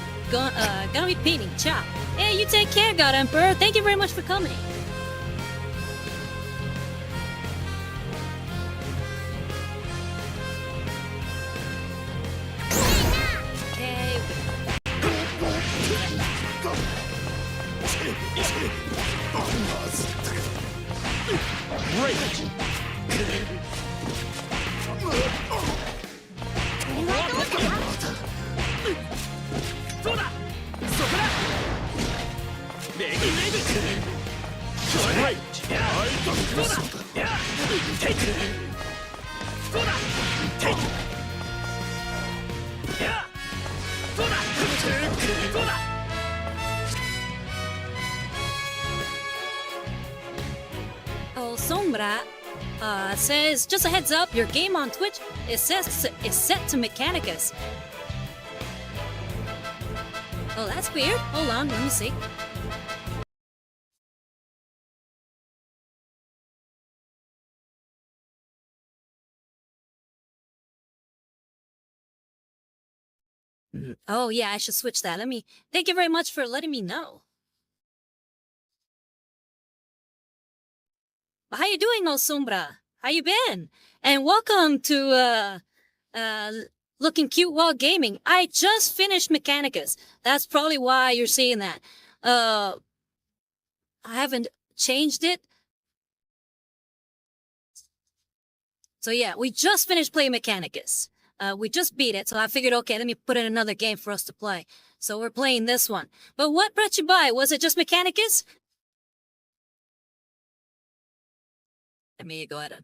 Gonna be painting. Ciao. Hey, you take care, God Emperor. Thank you very much for coming. Okay. そうだそこだメギメグはいそうだテイクそうだテイクそうだそうだOh, Sombra says, just a heads up, your game on Twitch is set to Mechanicus. Oh, that's weird. Hold on, let me see. Oh, yeah, I should switch that. Thank you very much for letting me know. How you doing, oh Sombra? How you been? And welcome to Looking Cute While Gaming. I just finished Mechanicus. That's probably why you're seeing that. I haven't changed it. So yeah, we just finished playing Mechanicus. We just beat it, so I figured, okay, let me put in another game for us to play. So we're playing this one. But what brought you by? Was it just Mechanicus? Let me go ahead and...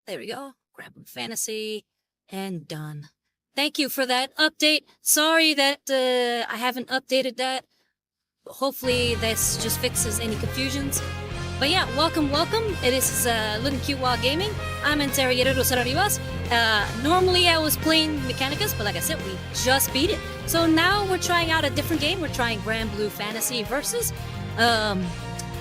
There we go. Granblue Fantasy. And done. Thank you for that update. Sorry that I haven't updated that. Hopefully this just fixes any confusions. But yeah, welcome. This is Looking Cute While Gaming. I'm Interrogator Rivas. Normally I was playing Mechanicus, but like I said, we just beat it. So now we're trying out a different game. We're trying Granblue Fantasy Versus.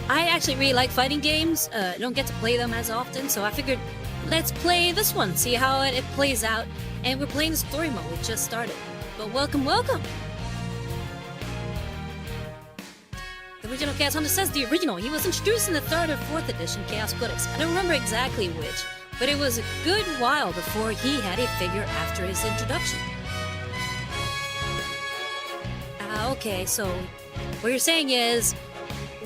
I actually really like fighting games. I don't get to play them as often, so I figured let's play this one, see how it plays out. And we're playing the story mode. We just started. But welcome. The original Chaos Hunter says the original. He was introduced in the 3rd or 4th edition Chaos Codex. I don't remember exactly which, but it was a good while before he had a figure after his introduction. Okay, so what you're saying is,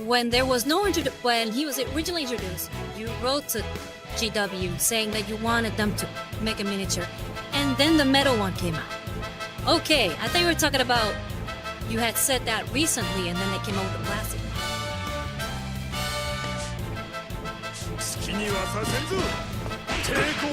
when there was no when he was originally introduced, you wrote to GW saying that you wanted them to make a miniature, and then the metal one came out. Okay, I thought you were talking about you had said that recently, and then they came out with the plastic. 好きにはさせんぞ抵抗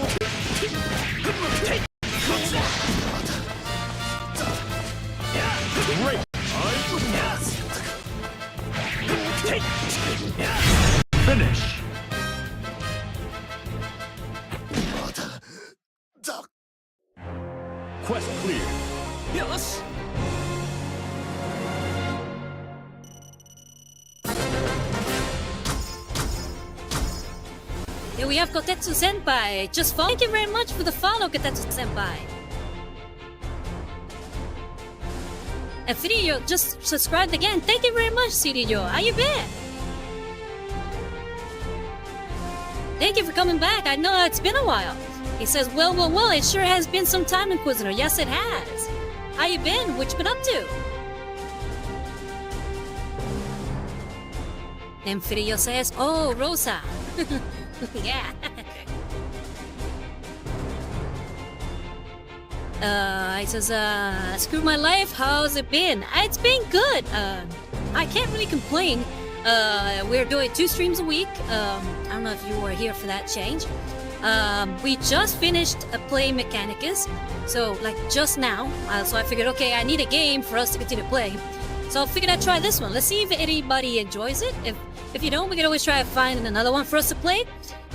Finish. Quest clear よし Here we have Kotetsu Senpai. Just follow. Thank you very much for the follow, Kotetsu Senpai. And Fidio just subscribed again. Thank you very much, Fidio. How you been? Thank you for coming back. I know it's been a while. He says, well, it sure has been some time, Inquisitor. Yes, it has. How you been? What you been up to? And Fidio says, oh, Rosa. Yeah. He says, screw my life, how's it been? It's been good. I can't really complain. We're doing 2 streams a week. I don't know if you were here for that change. We just finished playing Mechanicus, so like just now. So I figured, okay, I need a game for us to continue to play. So I figured I'd try this one. Let's see if anybody enjoys it. If you don't, we can always try to find another one for us to play.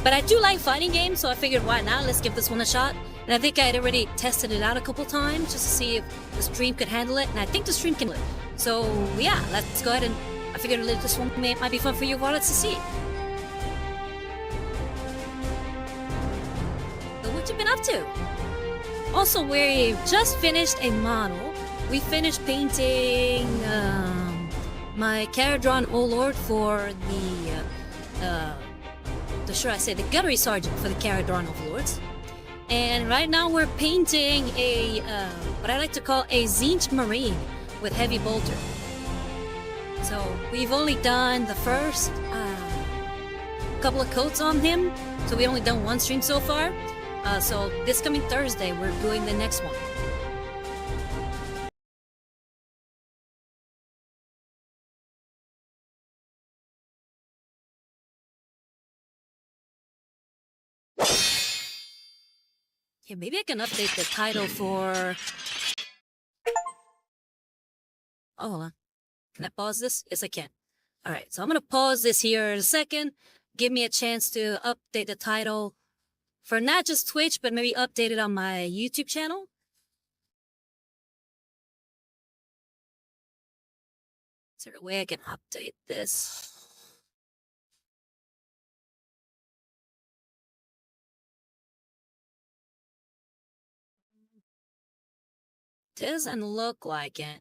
But I do like fighting games, so I figured why not? Let's give this one a shot. And I think I had already tested it out a couple times just to see if the stream could handle it, and I think the stream can handle it. So yeah, let's go ahead and I figured this one might be fun for you all to see. So what you been up to? Also, we just finished a model. We finished painting my Caradron O'Lord for the Guttery Sergeant for the Caradron Overlords. And right now we're painting a what I like to call a Zinch Marine with Heavy Bolter. So we've only done the first couple of coats on him, so we've only done one stream so far. So this coming Thursday, we're doing the next one. Yeah, maybe I can update the title for... Oh, hold on. Can I pause this? Yes, I can. Alright, so I'm gonna pause this here in a second. Give me a chance to update the title for not just Twitch, but maybe update it on my YouTube channel. Is there a way I can update this? Doesn't look like it.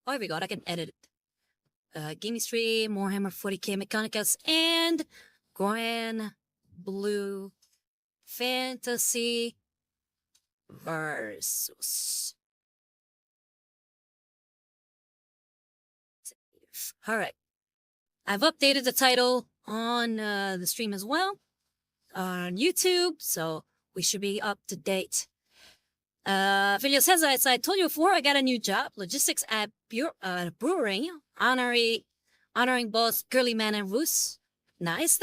Oh, here we go. I can edit it. Gaming Stream, Warhammer 40K Mechanicus, and Granblue Fantasy Versus. Alright. I've updated the title on the stream as well. On YouTube, so we should be up to date. Video says, as I told you before, I got a new job, logistics at brewery, honoring both Girly Man and Roos. Nice.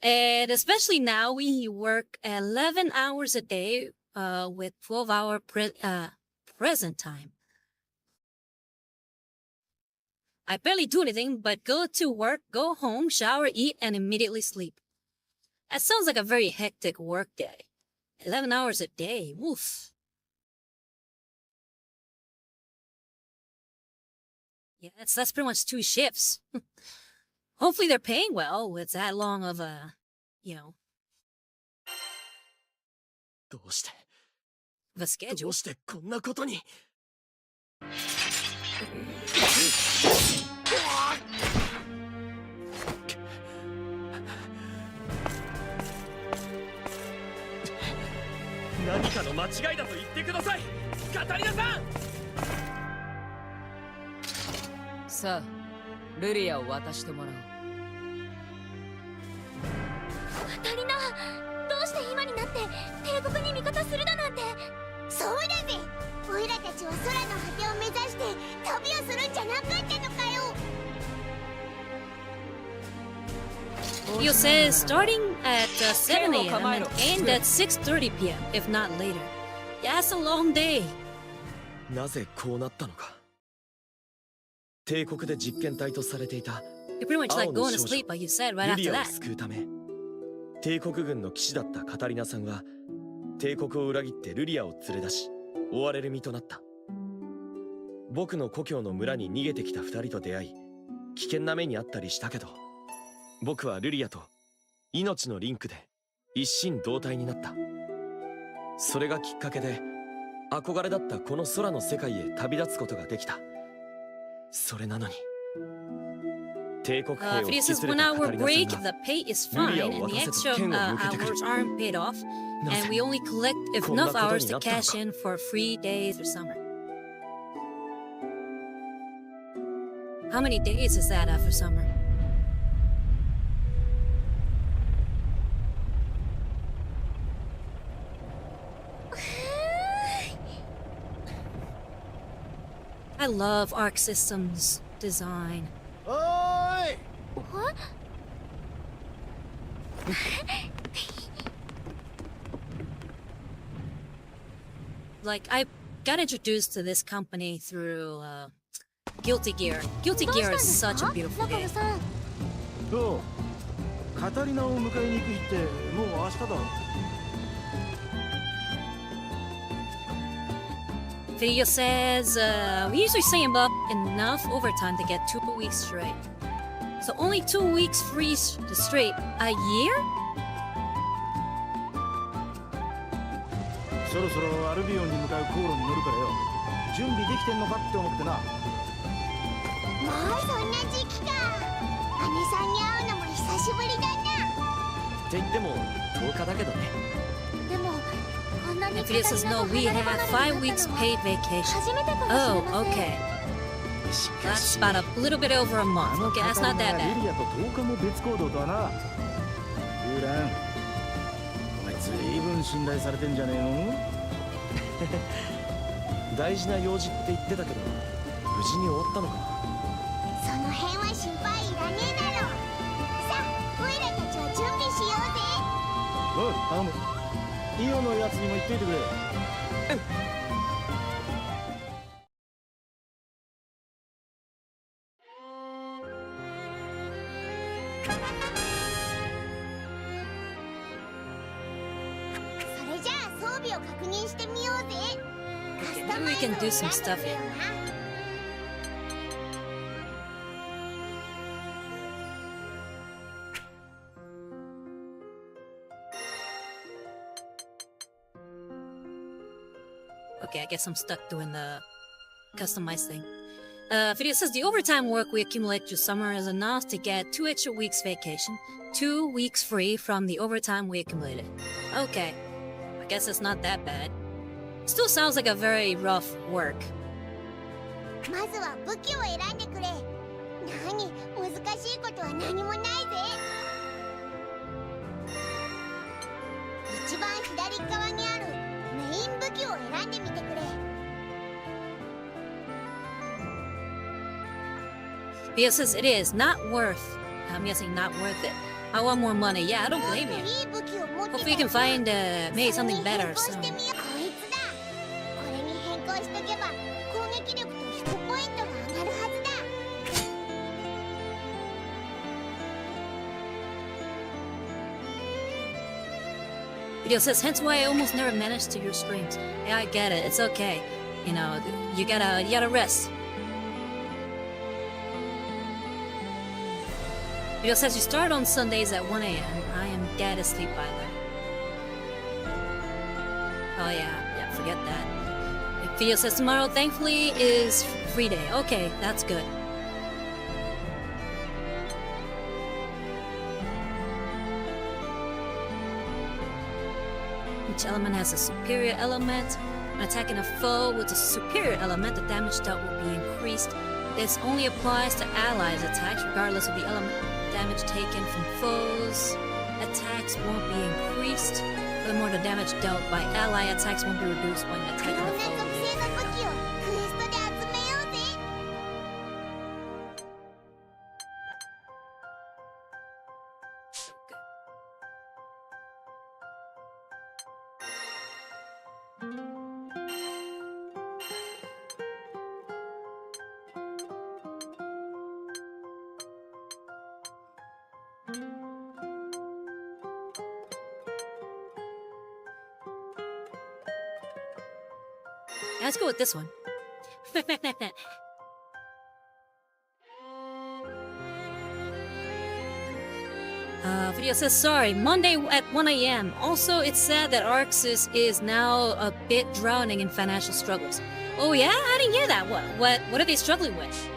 And especially now, we work 11 hours a day with 12-hour present time. I barely do anything but go to work, go home, shower, eat, and immediately sleep. That sounds like a very hectic work day. 11 hours a day, woof. Yeah, that's pretty much 2 shifts. Hopefully they're paying well with that long of a, of a schedule.さあ、ルリアを渡してもらおう。カタリナ、どうして今になって帝国に味方するだなんて。そうだぜ。オイラたちは空の果てを目指して旅をするんじゃなかったのかよ。Video says starting at 7 a.m. and end at 6:30 p.m. if not later. Yeah, it's a long day. なぜこうなったのか。帝国で実験体とされていた You're pretty much like going to sleep, like you said right ルリ after アを that. 救うため帝国軍の騎士だったカタリナさんは帝国を裏切ってルリアを連れ出し追われる身となった。僕の故郷の村に逃げてきた2人と出会い危険な目にあったりしたけど僕はルリアと命のリンクで一心同体になった。それがきっかけで憧れだったこの空の世界へ旅立つことができた。それなのに帝国兵を Video 引き says 連れ 1 たカタ hour リナ break, さん the が pay is fine, and the extra hours aren't paid off, and we only collect enough hours to cash in for free days or summer. How many days is that for summer? I love Arc Systems design. What? Like, I got introduced to this company through Guilty Gear. Guilty Gear is such a beautiful 中 game. 野さん。どうカタリナを迎えに行く日ってもう明日だろ。 Video says, we usually save up enough overtime to get 2 weeks straight. So only 2 weeks free straight a year? そろそろアルビオンに向かう航路に乗るからよ。準備できてんのかって思ってな。もうそんな時期か。姉さんに会うのも久しぶりだな。って言っても10日だけどね。でも And video says, no, we have 5 weeks paid vacation. Oh, okay. That's about a little bit over a month. Okay, that's not that リ bad. リアと10日も別行動とはな。ユーラン、お前ずいぶん信頼されてんじゃねえの？大事な用事って言ってたけど、無事に終わったのか？その辺は心配いらねえだろ。さあ、オイラたちは準備しようぜ。おい、頼む。イオのやつにも言っといてくれ。それじゃあ装備を確認してみようぜ。カス Okay, タ maybe マ we イズ can を do 選 some んだ stuff んだ here. よな。Okay, I guess I'm stuck doing the customized thing. Video says the overtime work we accumulate through summer is enough to get 2 extra weeks vacation, 2 weeks free from the overtime we accumulated. Okay, I guess it's not that bad. Still sounds like a very rough work. まずは武器を選んでくれ。何、難しいことは何もないぜ。一番左側にあるメイン武器を選んでみてくれ。Video says it is not worth. I'm guessing not worth it. I want more money. Yeah, I don't もっと blame you. いい武器を持ってた Hopefully you can find maybe それ something に better 変更して soon. みよう。こいつだ。これに変更しとけば攻撃力とヒットポイントが上がるはずだ。Video says, hence why I almost never managed to your streams. Yeah, I get it. It's okay. You know, you gotta rest. Video says you start on Sundays at 1 a.m. I am dead asleep by then. Oh yeah, forget that. Video says tomorrow, thankfully, is free day. Okay, that's good. Each element has a superior element. When attacking a foe with a superior element, the damage dealt will be increased. This only applies to allies' attacks, regardless of the element damage taken from foes. Attacks won't be increased. Furthermore, the damage dealt by ally attacks won't be reduced when い attacking ろん a な属 foe. 性の武器をクエストで集めようぜ。Let's go with this one. Video says, sorry, Monday at 1 a.m. Also, it's sad that Arxis is now a bit drowning in financial struggles. Oh yeah? I didn't hear that. What are they struggling with?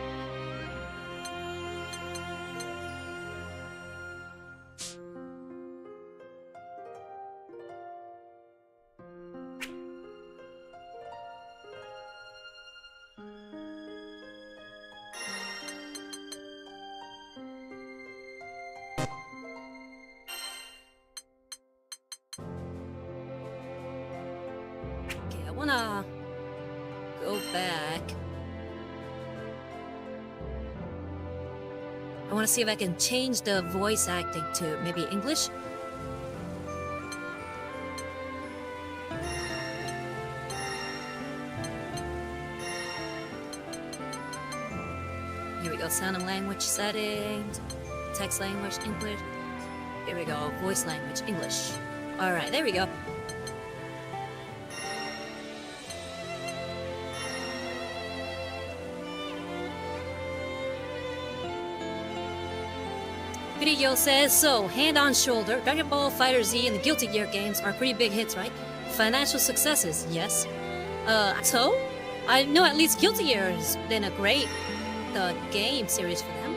Okay, I wanna go back. I wanna see if I can change the voice acting to maybe English. Here we go, sound and language settings, text language, English. Here we go, voice language, English. Alright, there we go. Video says, so, hand on shoulder, Dragon Ball Fighter Z and the Guilty Gear games are pretty big hits, right? Financial successes, yes. So? I know at least Guilty Gear has been a great game series for them.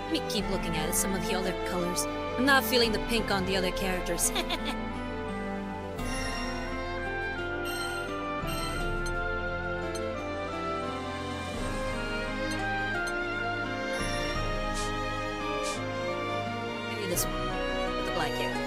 Let me keep looking at some of the other colors. I'm not feeling the pink on the other characters. Maybe this one with the black hair.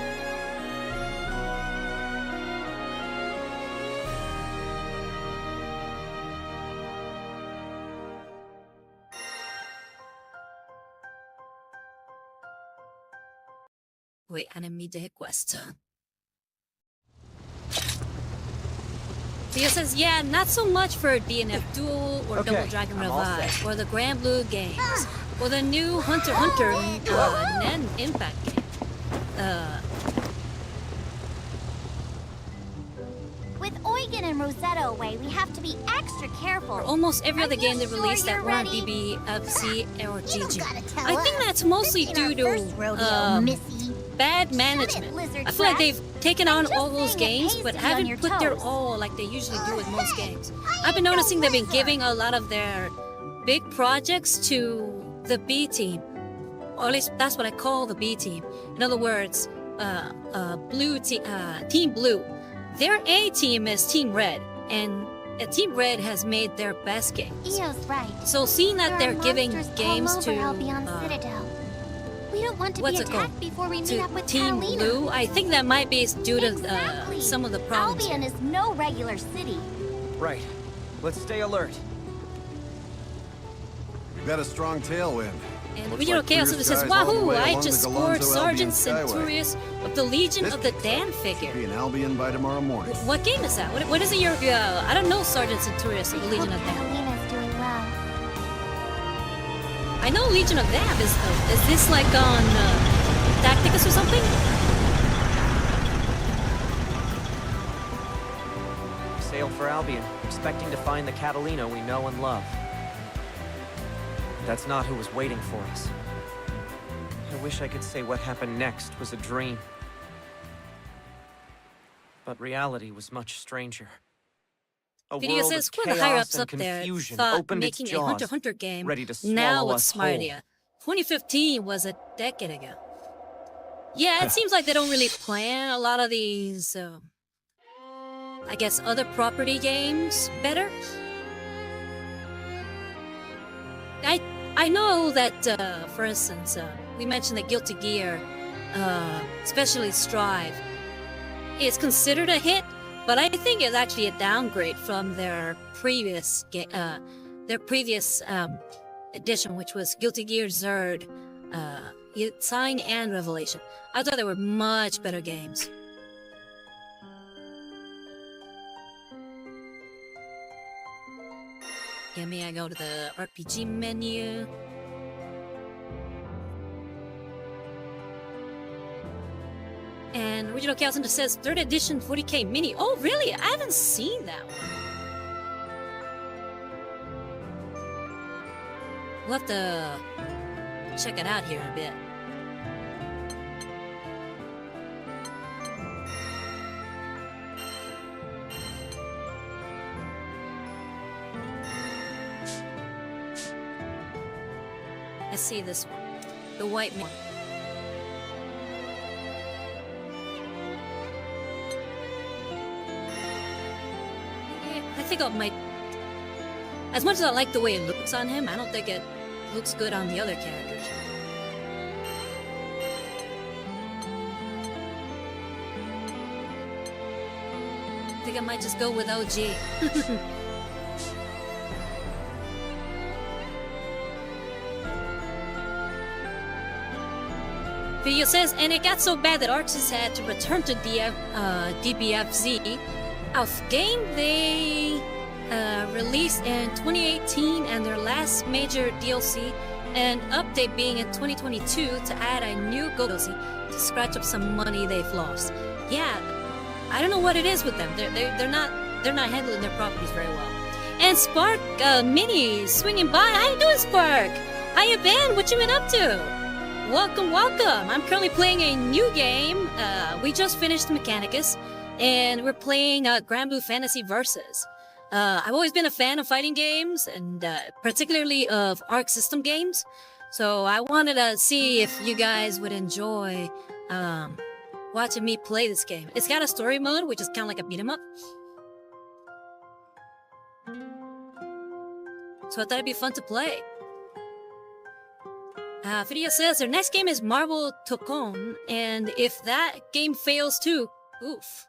Wait, enemy to hit quest. Theo says, yeah, not so much for DNF Duel or Okay, Double Dragon I'm all Revive set. or the Granblue games or the new Hunter x Hunter Nen Impact game. With Eugen and Rosetta away, we have to be extra careful. Or almost every Are other you game they sure released that you're weren't ready? DBFZ or You don't GG. gotta tell I think us. that's mostly This due ain't our first to rodeo, Missy. bad Shut it, management. Lizard I feel like Brat. they've taken on I'm just all those saying it games, pays but to be on haven't your put their toes. all like they usually do with most Hey, games. I I've been ain't no noticing they've been wizard. giving a lot of their big projects to the B team, or at least that's what I call the B team. In other words, Team Blue. Their A team is Team Red, and Team Red has made their best games. Io's right. So seeing that There they're are giving monsters games all to over Albion Citadel. We don't want to what's be it called? attacked before we meet to up with Team Catalina. Blue, I think that might be due to Exactly. some of the problems. Albion is no regular city. Right. Let's stay alert. We've got a strong tailwind. And Looks Regional like Chaos clear says, skies all the Wahoo! way I along just the scored Galonzo Sergeant Albion Skyway. Centurious of the Legion This of the kid Dan should figure. be an Albion by tomorrow morning. What game is that? What is it? Your I don't know Sergeant Centurious of the Legion of Dan. Catalina's doing well. I know Legion of Dan is though. Is this like on Tacticus or something? We sail for Albion, expecting to find the Catalina we know and love. That's not who was waiting for us. I wish I could say what happened next was a dream. But reality was much stranger. A Video world says of who are the chaos higher ups and up there confusion thought opened its making a Hunter jaws, x Hunter game ready to now swallow was us smart whole. idea. 2015 was a decade ago. Yeah, it seems like they don't really plan a lot of these, I guess, other property games better. I know that, for instance, we mentioned that Guilty Gear, especially Strive, is considered a hit, but I think it's actually a downgrade from their previous edition, which was Guilty Gear Zerd, Sign and Revelation. I thought they were much better games. I go to the RPG menu. And Original Chaos Hunter says 3rd edition 40K mini. Oh, really? I haven't seen that one. We'll have to check it out here in a bit. Let's see this one. The white one. Yeah, I think I might... As much as I like the way it looks on him, I don't think it looks good on the other characters. I think I might just go with OG. Video says, and it got so bad that Arxis had to return to DBFZ. A game they released in 2018 and their last major DLC, and update being in 2022 to add a new DLC to scratch up some money they've lost. Yeah, I don't know what it is with them. They're not handling their properties very well. And Spark Mini swinging by. How you doing, Spark? How you been? What you been up to? Welcome, welcome! I'm currently playing a new game. We just finished Mechanicus, and we're playing Granblue Fantasy Versus. I've always been a fan of fighting games, and particularly of Arc System games. So I wanted to see if you guys would enjoy watching me play this game. It's got a story mode, which is kind of like a beat 'em up. So I thought it'd be fun to play. Video says their next game is Marble Tokon, and if that game fails too, oof.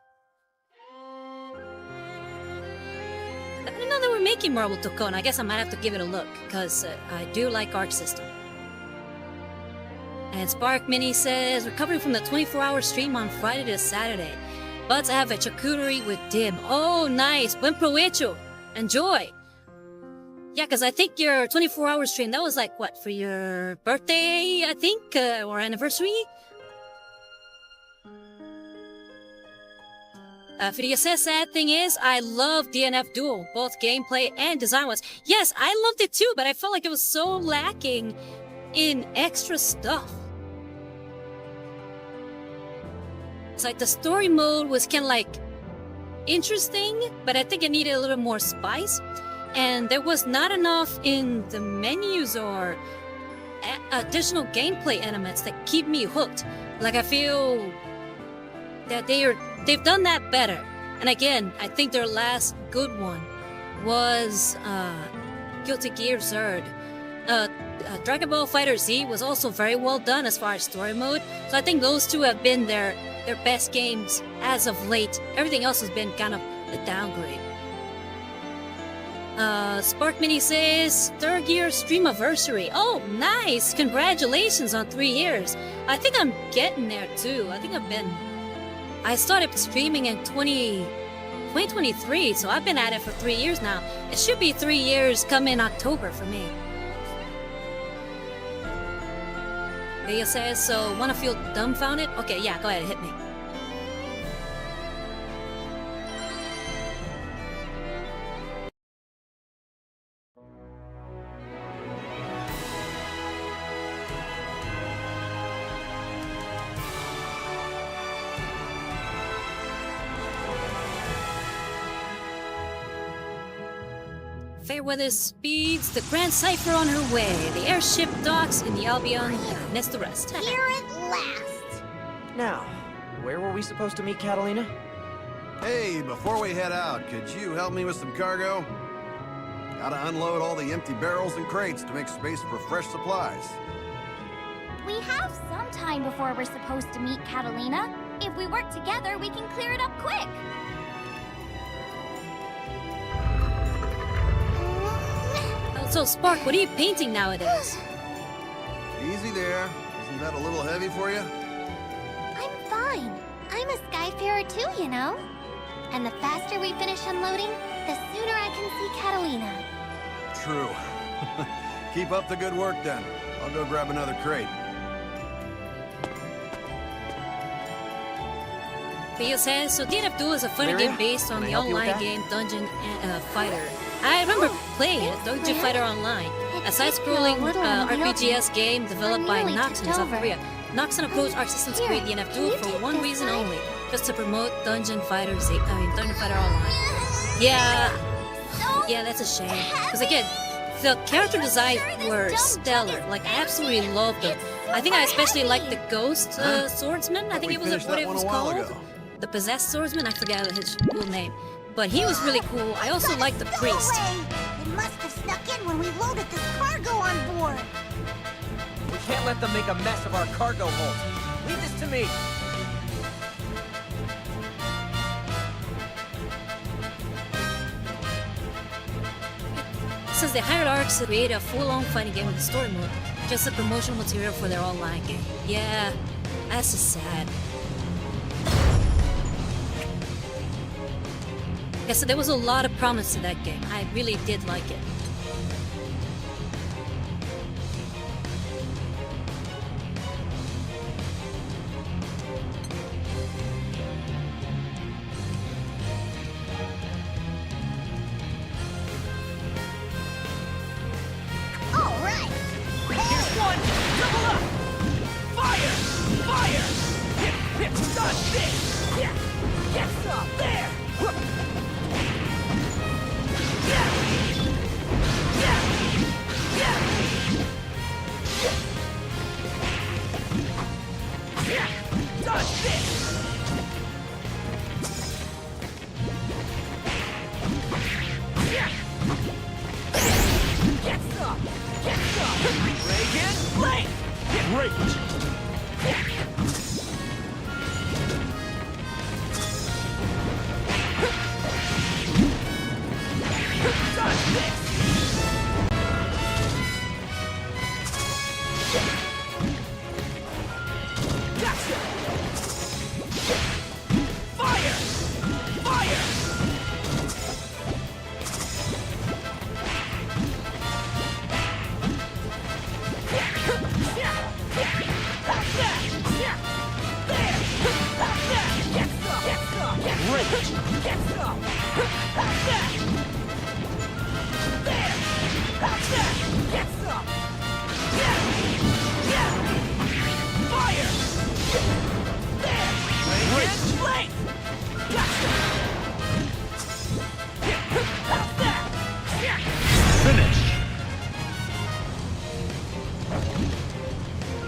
I didn't know they were making Marble Tokon. I guess I might have to give it a look, because I do like Arc System. And Spark Mini says, recovering from the 24-hour stream on Friday to Saturday. But I have a charcuterie with dip. Oh, nice. Buen provecho. Enjoy. Yeah, because I think your 24-hour stream, that was like, what, for your birthday, I think, or anniversary? Video says, sad thing is, I love DNF Duel, both gameplay and design-wise. Yes, I loved it too, but I felt like it was so lacking in extra stuff. It's like the story mode was kind of like interesting, but I think it needed a little more spice. And there was not enough in the menus or additional gameplay elements that keep me hooked. Like I feel that they've done that better. And again, I think their last good one was Guilty Gear Zerd. Dragon Ball Fighter Z was also very well done as far as story mode. So I think those two have been their best games as of late. Everything else has been kind of a downgrade. Spark Mini says, 3rd year stream anniversary. Oh, nice! Congratulations on 3 years. I think I'm getting there too. I started streaming in 2023, so I've been at it for 3 years now. It should be 3 years come in October for me. Vega says, so wanna feel dumbfounded? Okay, yeah, go ahead, hit me. Fairweather speeds the Grand Cipher on her way. The airship docks in the Albion and nets the rest. Here at last! Now, where were we supposed to meet Catalina? Hey, before we head out, could you help me with some cargo? Gotta unload all the empty barrels and crates to make space for fresh supplies. We have some time before we're supposed to meet Catalina. If we work together, we can clear it up quick. So, Spark, what are you painting nowadays? Easy there. Isn't that a little heavy for you? I'm fine. I'm a Skyfarer too, you know? And the faster we finish unloading, the sooner I can see Catalina. True. Keep up the good work then. I'll go grab another crate. Theo says, so DNF Duel is a funny game based on the online game Dungeon Fighter. I remember playing it, Dungeon Fighter Online, a side-scrolling RPGS game developed by Nox in South Korea. Nox approached Arc Systems to create DNF Duel for one reason only, just to promote Dungeon Fighter Online. Yeah, that's a shame. Because again, the character designs were stellar. Like, I absolutely loved them. I think I especially liked the Ghost Swordsman. I think it was what it was called. The Possessed Swordsman. I forgot his full name. But he was really cool. I also liked the Priest. It must have snuck in when we loaded this cargo on board. We can't let them make a mess of our cargo hold. Leave this to me. Since they hired Arcs to create a full-on fighting game with the story mode, just a promotional material for their online game. Yeah, that's just sad. Yeah, so there was a lot of promise to that game. I really did like it. Right.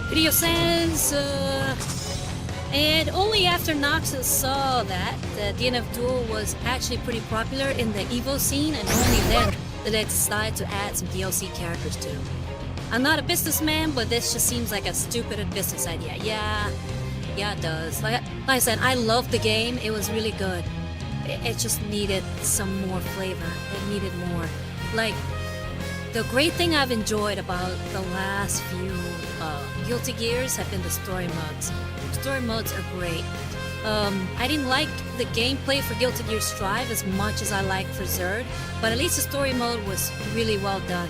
Video says, and only after Noxus saw that the DNF Duel was actually pretty popular in the Evo scene, and only then did they decide to add some DLC characters too. I'm not a businessman, but this just seems like a stupid business idea. Yeah, it does. Like I said, I loved the game. It was really good. It just needed some more flavor. It needed more. Like, the great thing I've enjoyed about the last few Guilty Gears have been the story modes. Story modes are great. I didn't like the gameplay for Guilty Gear Strive as much as I liked for Zerd, but at least the story mode was really well done.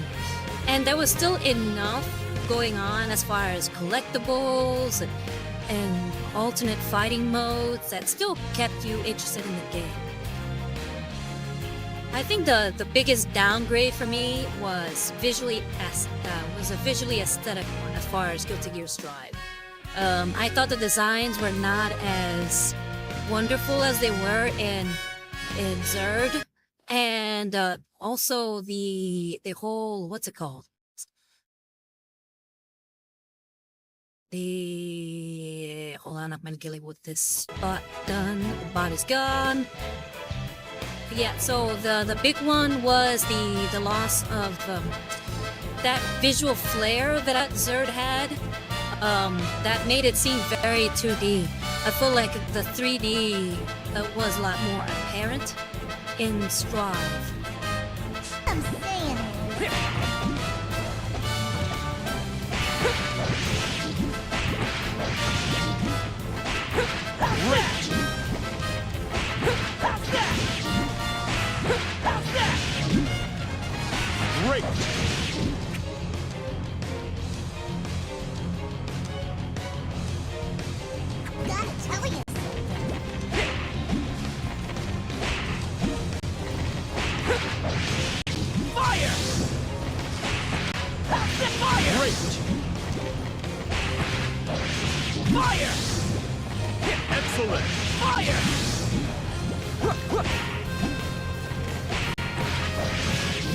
And there was still enough going on as far as collectibles and alternate fighting modes that still kept you interested in the game. I think the biggest downgrade for me was a visually aesthetic one as far as Guilty Gear Strive. I thought the designs were not as wonderful as they were in Zerd, and also the whole, what's it called? Hold on, I'm gonna get it with this button. The bot is gone. Yeah, so the big one was the loss of that visual flair that Zerd had. That made it seem very 2D. I feel like the 3D was a lot more apparent in Strive. I'm saying it. Great. Gotta tell you. Fire! Fire! Great! Fire! Excellent! Fire!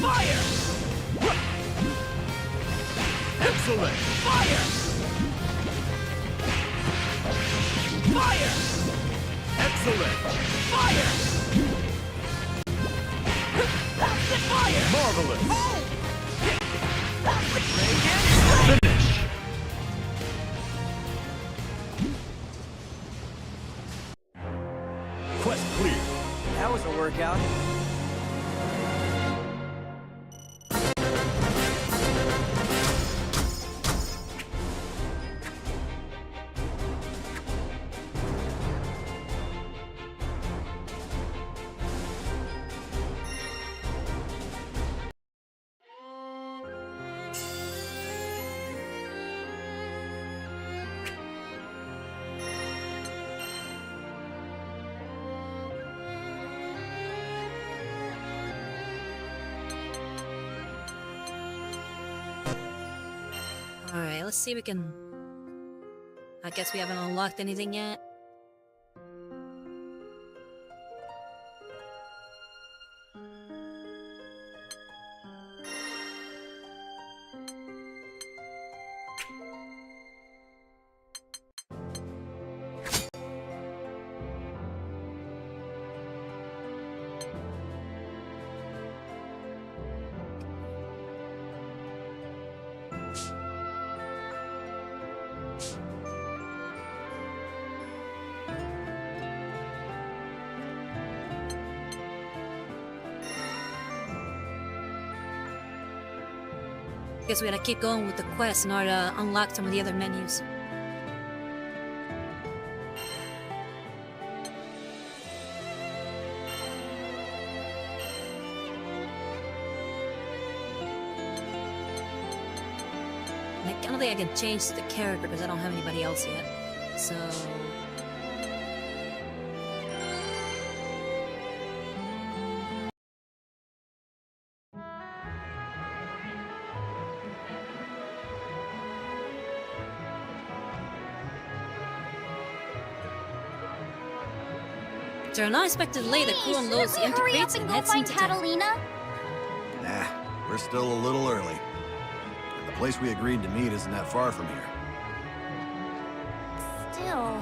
Fire! Excellent! Fire! Fire! Excellent! Fire! Fire! Marvelous! Finish! Quest clear. That was a workout. Alright, let's see if we can... I guess we haven't unlocked anything yet. Guess we gotta keep going with the quest in order to unlock some of the other menus. I don't think I can change the character because I don't have anybody else yet. So... After an unexpected delay, the crew unloads the empty crates and heads into town. Catalina? Nah, we're still a little early. And the place we agreed to meet isn't that far from here. Still,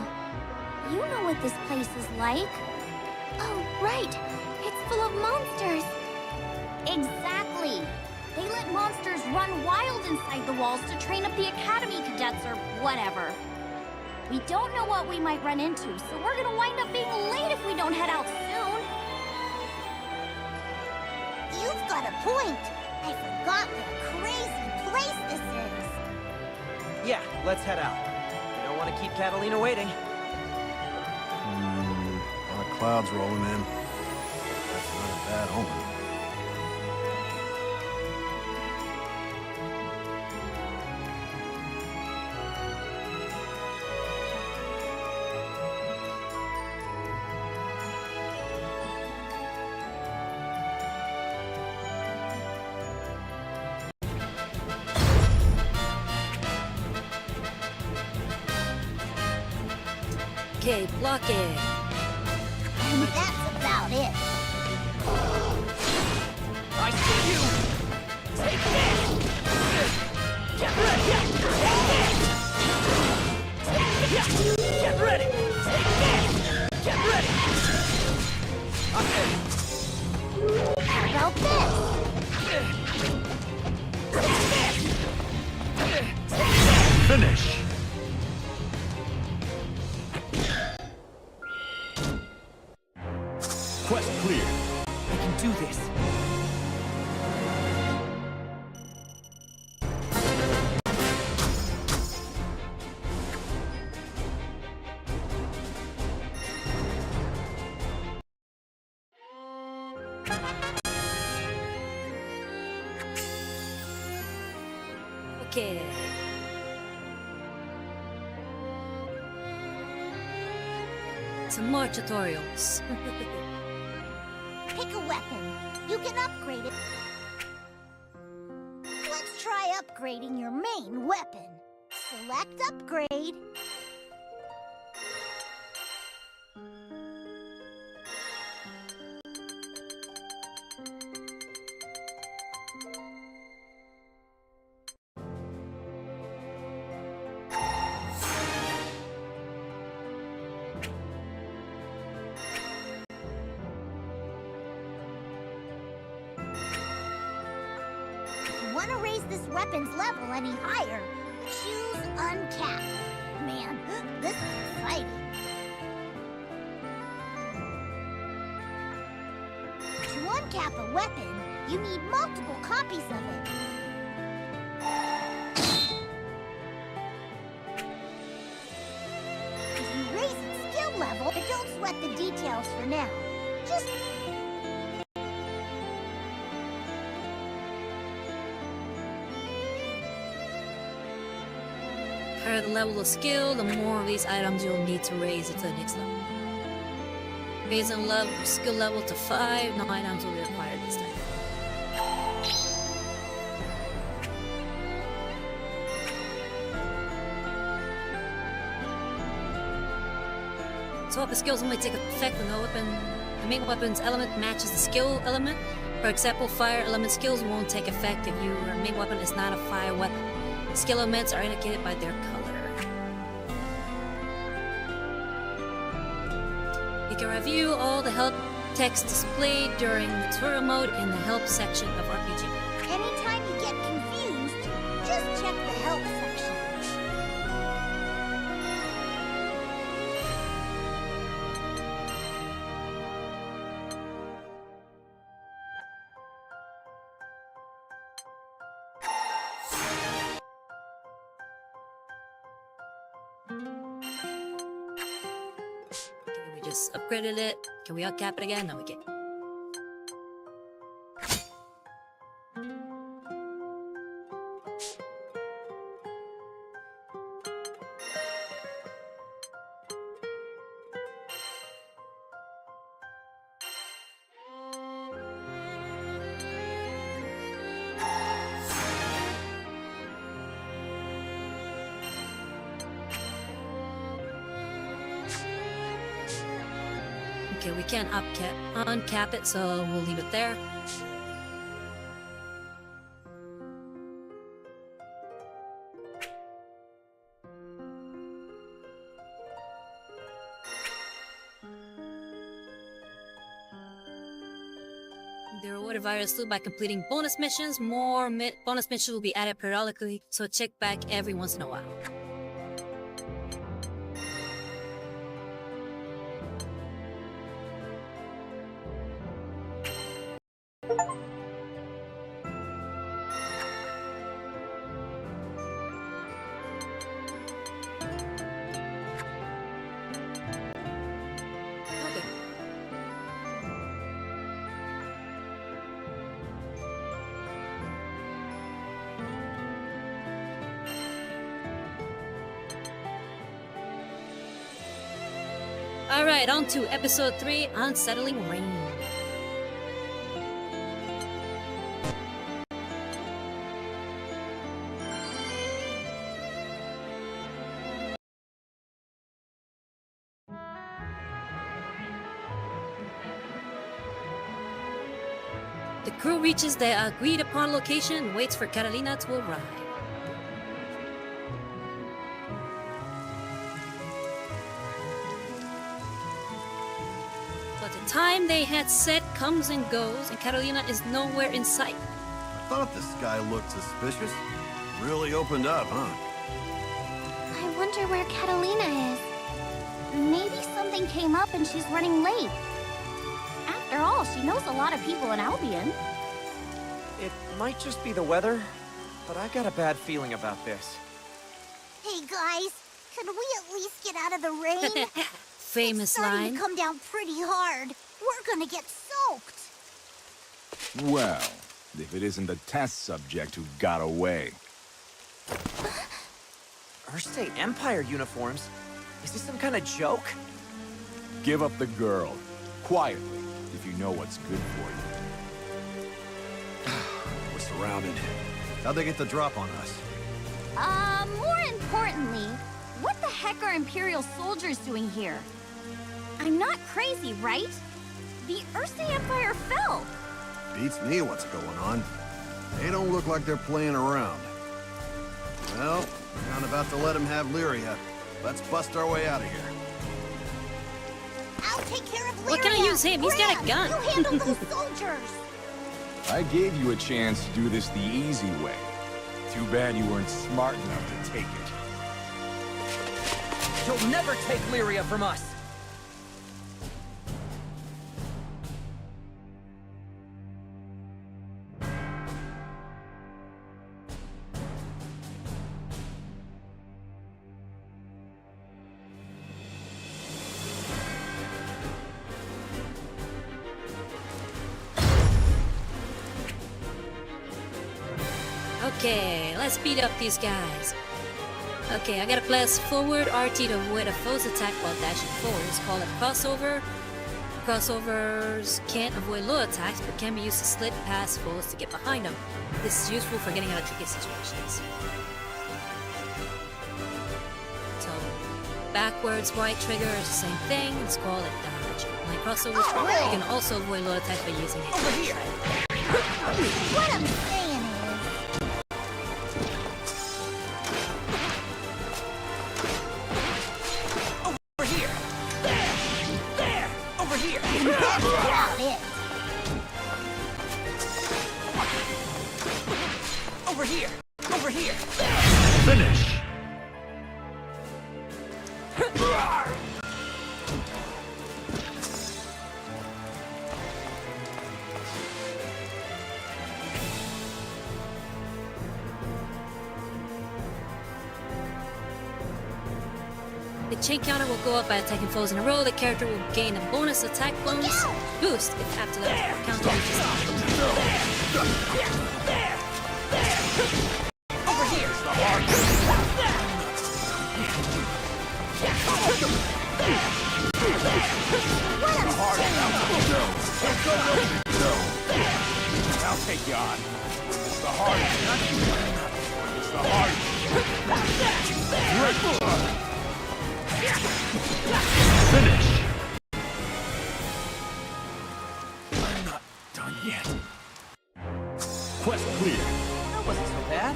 you know what this place is like. Oh, right. It's full of monsters. Exactly. They let monsters run wild inside the walls to train up the Academy cadets or whatever. We don't know what we might run into, so we're gonna wind up being late if we don't head out soon. You've got a point. I forgot what a crazy place this is. Yeah, let's head out. We don't want to keep Catalina waiting. A lot of clouds rolling in. That's not a bad omen. Okay, block it. And that's about it. I see you! Take this! Get ready! Take this! Get ready! Take this! Get ready! Okay. How about this? Finish! Quest clear. I can do this. Okay. Some more tutorials. Pick a weapon. You can upgrade it. Let's try upgrading your main weapon. Select upgrade. Want to raise this weapon's level any higher? Choose uncap. Man, this is exciting. To uncap a weapon, you need multiple copies of it. If you raise its skill level, don't sweat the details for now. Just The higher the level of skill, the more of these items you'll need to raise it to the next level. Raising skill level to 5, no items will be required this time. So weapon skills only take effect when the main weapon's element matches the skill element. For example, fire element skills won't take effect if your main weapon is not a fire weapon. Skill elements are indicated by their color. You can review all the help text displayed during the tutorial mode in the help section of RPG. anytime you get confused, just check the help section. We just upgraded it. Can we uncap it again? No, we can't. Okay, we can't uncap it, so we'll leave it there. The rewarded virus loop by completing bonus missions. More bonus missions will be added periodically, so check back every once in a while. Alright, on to episode 3, Unsettling Rain. The crew reaches the agreed upon location and waits for Catalina to arrive. But the time they had set comes and goes, and Catalina is nowhere in sight. I thought this guy looked suspicious. Really opened up, huh? I wonder where Catalina is. Maybe something came up and she's running late. After all, she knows a lot of people in Albion. It might just be the weather, but I got a bad feeling about this. Hey guys, can we at least get out of the rain? Famous It's starting line. to come down pretty hard. We're gonna get soaked. Well, if it isn't the test subject who got away. Earthstate Empire uniforms? Is this some kind of joke? Give up the girl. Quietly, if you know what's good for you. We're surrounded. How'd they get the drop on us? More importantly, what the heck are Imperial soldiers doing here? I'm not crazy, right? The Earthstate Empire fell. Beats me what's going on. They don't look like they're playing around. Well, we're not about to let them have Lyria. Let's bust our way out of here. I'll take care of Lyria. What can I use him? He's got a gun. You handle those soldiers. I gave you a chance to do this the easy way. Too bad you weren't smart enough to take it. You'll never take Lyria from us! Okay, let's beat up these guys. Okay, I gotta press forward RT to avoid a foe's attack while dashing forward. It's called a crossover. Crossovers can't avoid low attacks, but can be used to slit past foes to get behind them. This is useful for getting out of tricky situations. So, backwards right trigger is the same thing. It's called a dodge. Like crossovers, you can also avoid low attacks by using it. Over here! What I'm saying is... Over here! There! Over here! About it. Over here! Over here! Finish! The chain counter will go up by attacking foes in a row. The character will gain a bonus attack bonus boost if after the counter reaches. Over here! The hard I'll take you on. It's the hard. It's the hard. Finish. I'm not done yet. Quest clear. That wasn't so bad.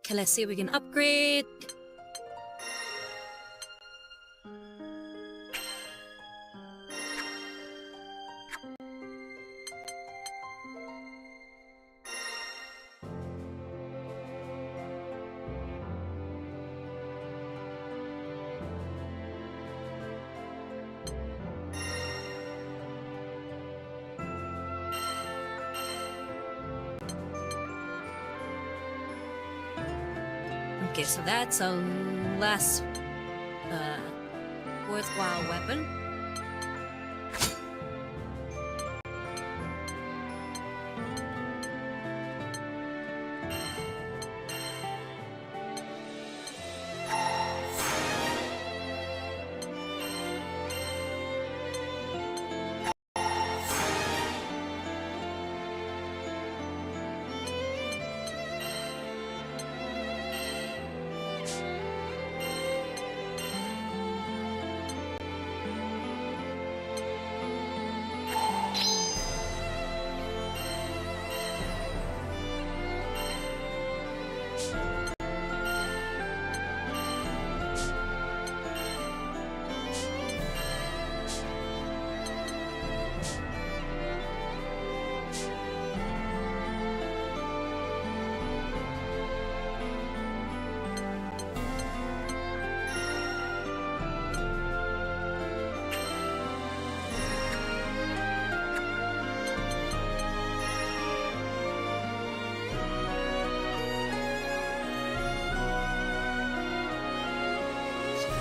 Okay, let's see if we can upgrade. Okay, so that's a less worthwhile weapon.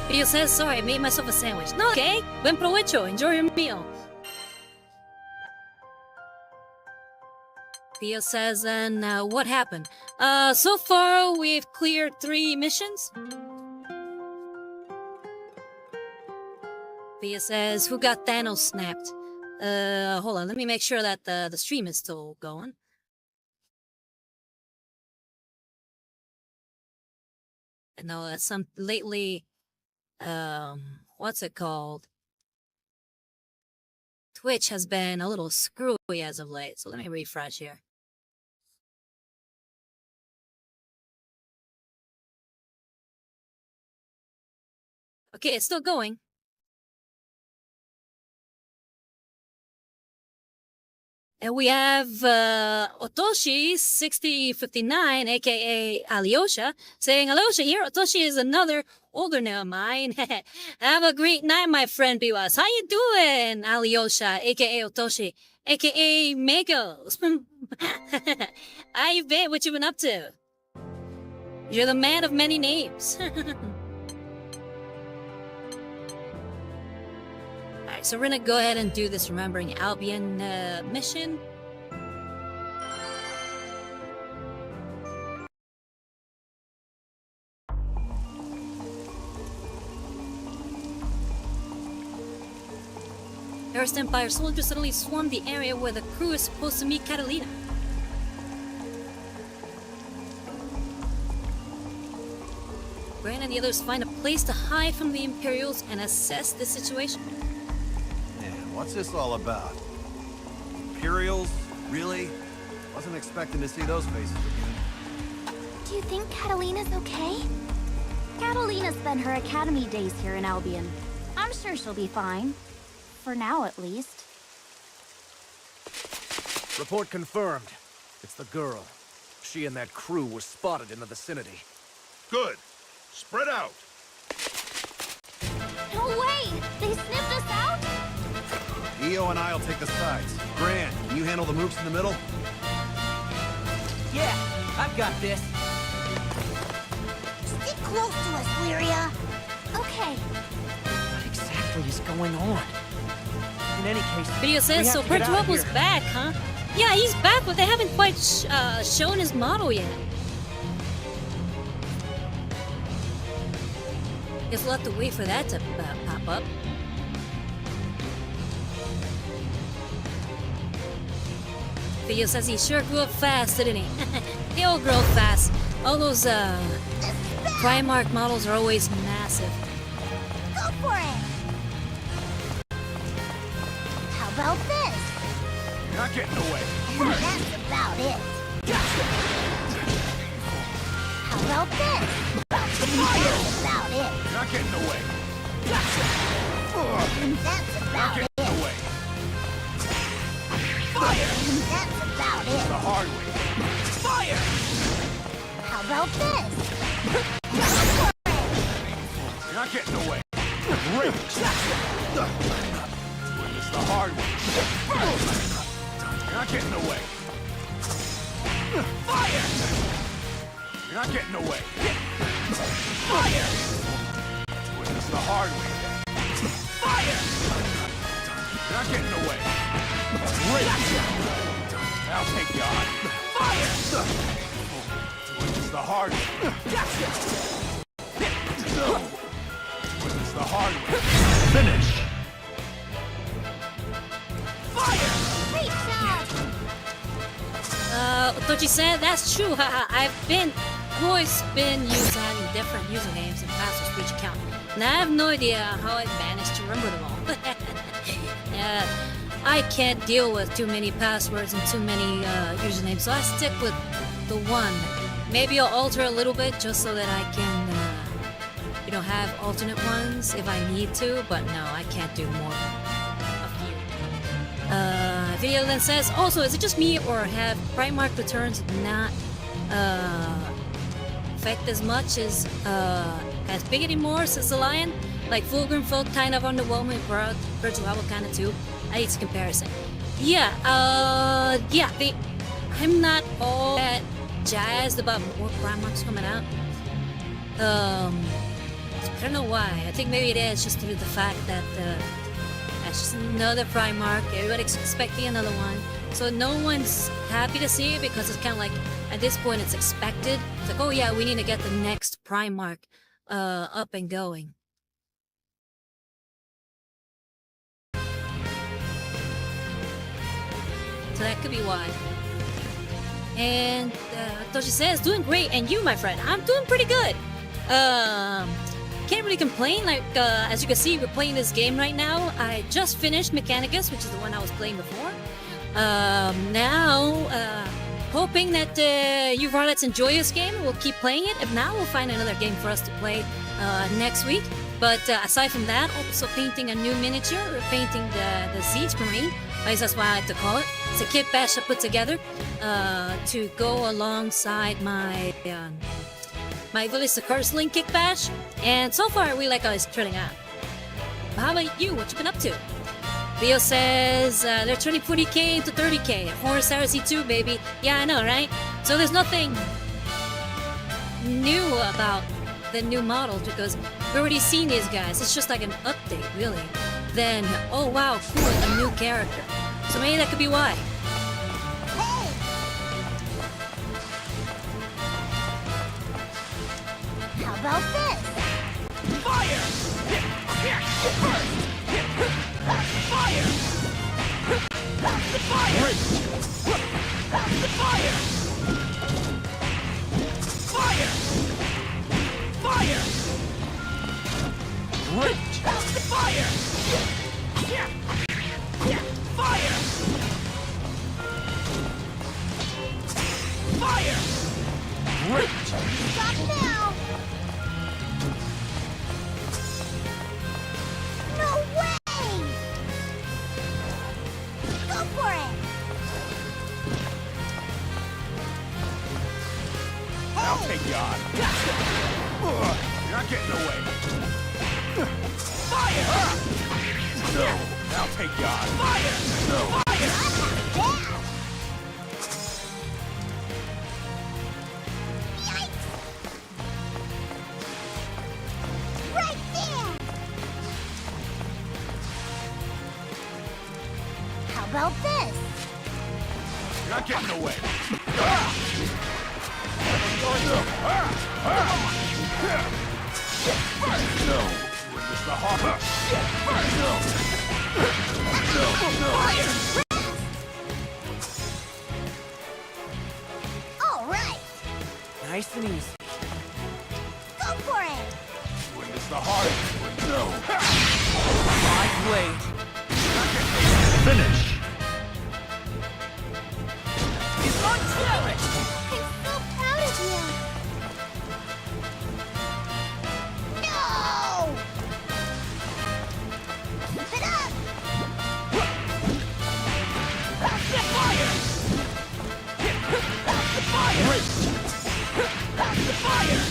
Video says, sorry, I made myself a sandwich. No, okay. Buen provecho. Enjoy your meal. Theo says, and what happened? So far we've cleared 3 missions. Theo says, who got Thanos snapped? Hold on, let me make sure that the stream is still going. No, that's some lately, what's it called? Twitch has been a little screwy as of late, so let me refresh here. Okay, it's still going. And we have Otoshi6059, aka Alyosha, saying, Alyosha here, Otoshi is another older name of mine. Have a great night, my friend Biwas. How you doing, Alyosha, aka Otoshi, aka Magos? How you been? What you been up to? You're the man of many names. Alright, so we're gonna go ahead and do this Remembering Albion mission. Terrorist Empire soldiers suddenly swarmed the area where the crew is supposed to meet Catalina. Gran and the others find a place to hide from the Imperials and assess the situation. What's this all about? Imperials? Really? Wasn't expecting to see those faces again. Do you think Catalina's okay? Catalina spent her academy days here in Albion. I'm sure she'll be fine. For now, at least. Report confirmed. It's the girl. She and that crew were spotted in the vicinity. Good. Spread out. No way! They sniffed us out? EO and I'll take the sides. Gran, can you handle the mooks in the middle? Yeah, I've got this. Stick close to us, Lyria. Okay. What exactly is going on? In any case, Video says, so Pertwee was back, huh? Yeah, he's back, but they haven't quite shown his model yet. Guess we'll have to wait for that to pop up. Video says he sure grew up fast, didn't he? They all grow fast. All those Primarch models are always massive. Go for it! How about this? You're not getting away. That's about it. How about this? That's about it. You're not getting away. That's about it. Away. That's about The it. hard way. Fire! How about this? You're not getting away. Great. It's the hard way. You're not getting away. Fire! You're not getting away. Fire! It's the hard way. Fire! You're not getting away. Great. I'll take you on. Fire! It's the hard way. It's the hard way. Finish! Fire! Great job! Tochi said that's true, haha. I've always been used to having different usernames and passwords for each account. And I have no idea how I managed to remember them all. I can't deal with too many passwords and too many usernames, so I stick with the one. Maybe I'll alter a little bit just so that I can, have alternate ones if I need to, but no, I can't do more than a few. Video then says, also, is it just me or have Primarch returns not affect as much as big anymore since the Lion? Like Fulgrim felt kind of underwhelming, Virtual kind of too. I need some comparison. Yeah, I'm not all that jazzed about more Primarchs coming out. I don't know why. I think maybe it is just due to the fact that that's just another Primarch. Everybody's expecting another one. So no one's happy to see it because it's kind of like, at this point, it's expected. It's like, oh yeah, we need to get the next Primarch up and going. So that could be why. And Toshi says, doing great. And you, my friend, I'm doing pretty good. Can't really complain. Like, as you can see, we're playing this game right now. I just finished Mechanicus, which is the one I was playing before. Now, hoping that you varlets enjoy this game. We'll keep playing it. If not, we'll find another game for us to play next week. But aside from that, also painting a new miniature. We're painting the Siege Marine. At least that's what I like to call it. It's a kit bash I put together to go alongside my my Village the Curseling kit bash. And so far, I really like how it's turning out. But how about you? What you been up to? Leo says they're turning 40K into 30K. Horus Heresy 2, baby. Yeah, I know, right? So there's nothing new about the new models because we've already seen these guys. It's just like an update, really. Then, oh wow, cool, a new character. So maybe that could be why. How about this? Fire! Fire! Fire! Fire! Fire! Fire! Great! Fire! on. You're not getting away. Fire! No, I'll take you on. Fire! No. Right there! How about this? You're not getting away. No. Witness the hopper. All right, Nice and easy. go for it! Witness the heart. No. My blade. Finish! He's on challenge! I'm so proud of you! No! Keep it up! Fire! Fire! Fire!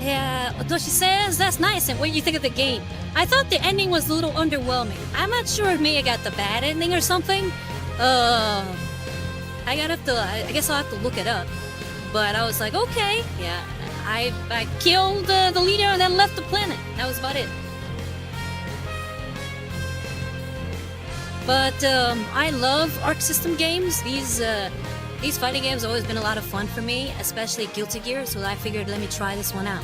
Yeah, although she says that's nice. And what do you think of the game? I thought the ending was a little underwhelming. I'm not sure if maybe I got the bad ending or something. I guess I'll have to look it up. But I was like, okay, yeah. I killed the leader and then left the planet. That was about it. But I love Arc System games. These fighting games have always been a lot of fun for me, especially Guilty Gear, so I figured let me try this one out.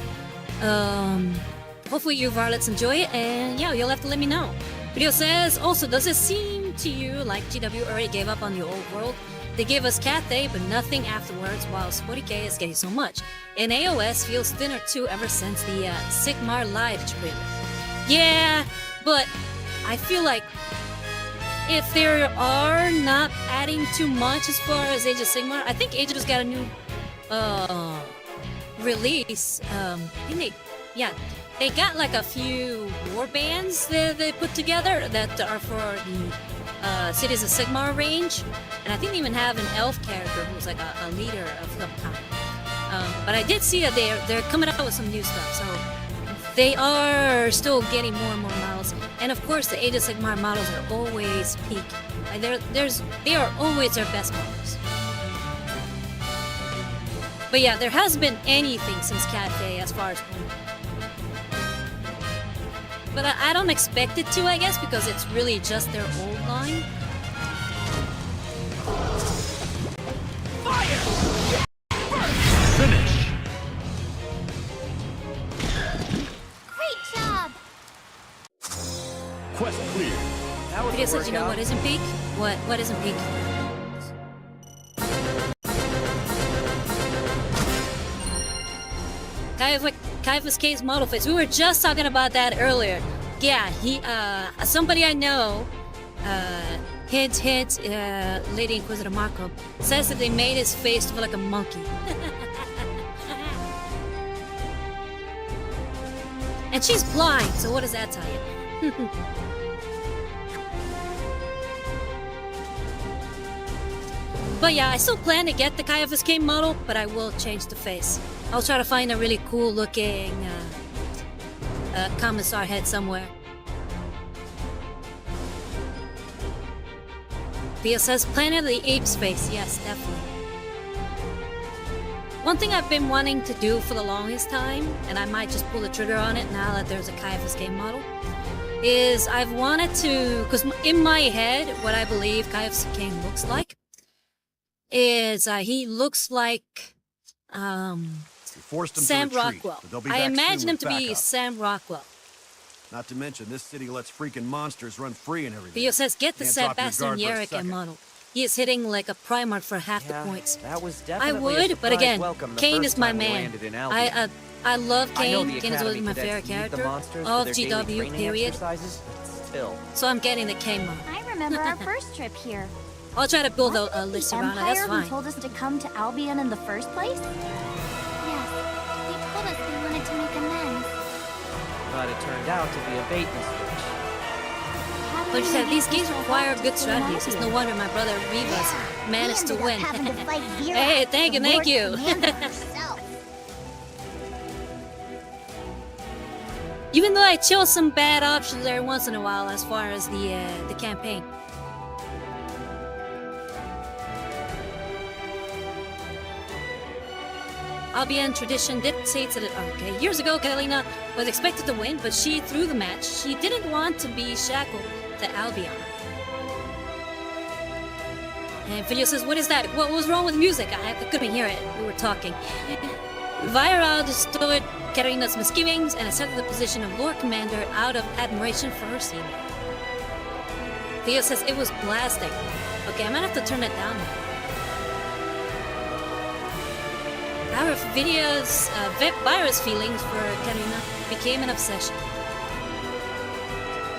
Hopefully you varlets enjoy it, and yeah, you'll have to let me know. Video says, also, does it seem to you like GW already gave up on the old world? They gave us Cathay, but nothing afterwards, while 40K is getting so much. And AOS feels thinner too ever since the Sigmar Live trailer. Yeah, but I feel like if they are not adding too much as far as Age of Sigmar, I think Age just got a new release. They got like a few war bands that they put together that are for the Cities of Sigmar range, and I think they even have an elf character who's like a leader of some kind. But I did see that they're coming out with some new stuff, so they are still getting more and more models. And of course, the Age of Sigmar models are always peak. Like they are always their best models. But yeah, there hasn't been anything since Cathay as far as. But I don't expect it to, I guess, because it's really just their old line. Fire! Finish! Great job! Quest clear. That was I guess a that you know what workout. isn't peak? What isn't peak? Kaifa's K's model face. We were just talking about that earlier. Yeah, somebody I know, hint, Lady Inquisitor Marco, says that they made his face to look like a monkey. And she's blind, so what does that tell you? But yeah, I still plan to get the Kaifa's K model, but I will change the face. I'll try to find a really cool looking commissar head somewhere. Pia says Planet of the Apes face. Yes, definitely. One thing I've been wanting to do for the longest time, and I might just pull the trigger on it now that there's a Kaifa's K model, is I've wanted to, because in my head, what I believe Kaifa's K looks like is he looks like Sam Rockwell. I imagine him to be Sam Rockwell. Not to mention, this city lets freaking monsters run free and everything. Theo says, get the Can't drop your Sebastian guard for a Yerrick second. model. he is hitting like a Primarch for half the points. That was I definitely a would, but surprise again, welcome the Kane first is my time we man. landed in Albion. I love I know Kane. the Kane is always Academy my cadets favorite need the character monsters for of their daily GW, training period. exercises, but still. So I'm getting the Kane mode. I remember our first trip here. I'll try to build Wasn't a it list the around it, Empire that's who fine. told us to come to Albion in the first place? Yes, they told us they wanted to make amends. But it turned out to be a bait and switch. How do Like we you said, make these this games so require hard good to stay in strategies. It's no Albion? wonder my brother Rivas managed to We win. ended up having to fight Vera, Hey, thank you, the thank Lord you. Commander herself. Even though I chose some bad options there once in a while as far as the campaign. Albion tradition dictates that okay, years ago Catalina was expected to win, but she threw the match. She didn't want to be shackled to Albion. And Video says, what is that? What was wrong with music? I couldn't hear it. We were talking. Vira understood Katarina's misgivings and accepted the position of Lord Commander out of admiration for her senior. Theo says it was blasting. Okay, I might have to turn that down now. Our Vira's feelings for Katarina became an obsession.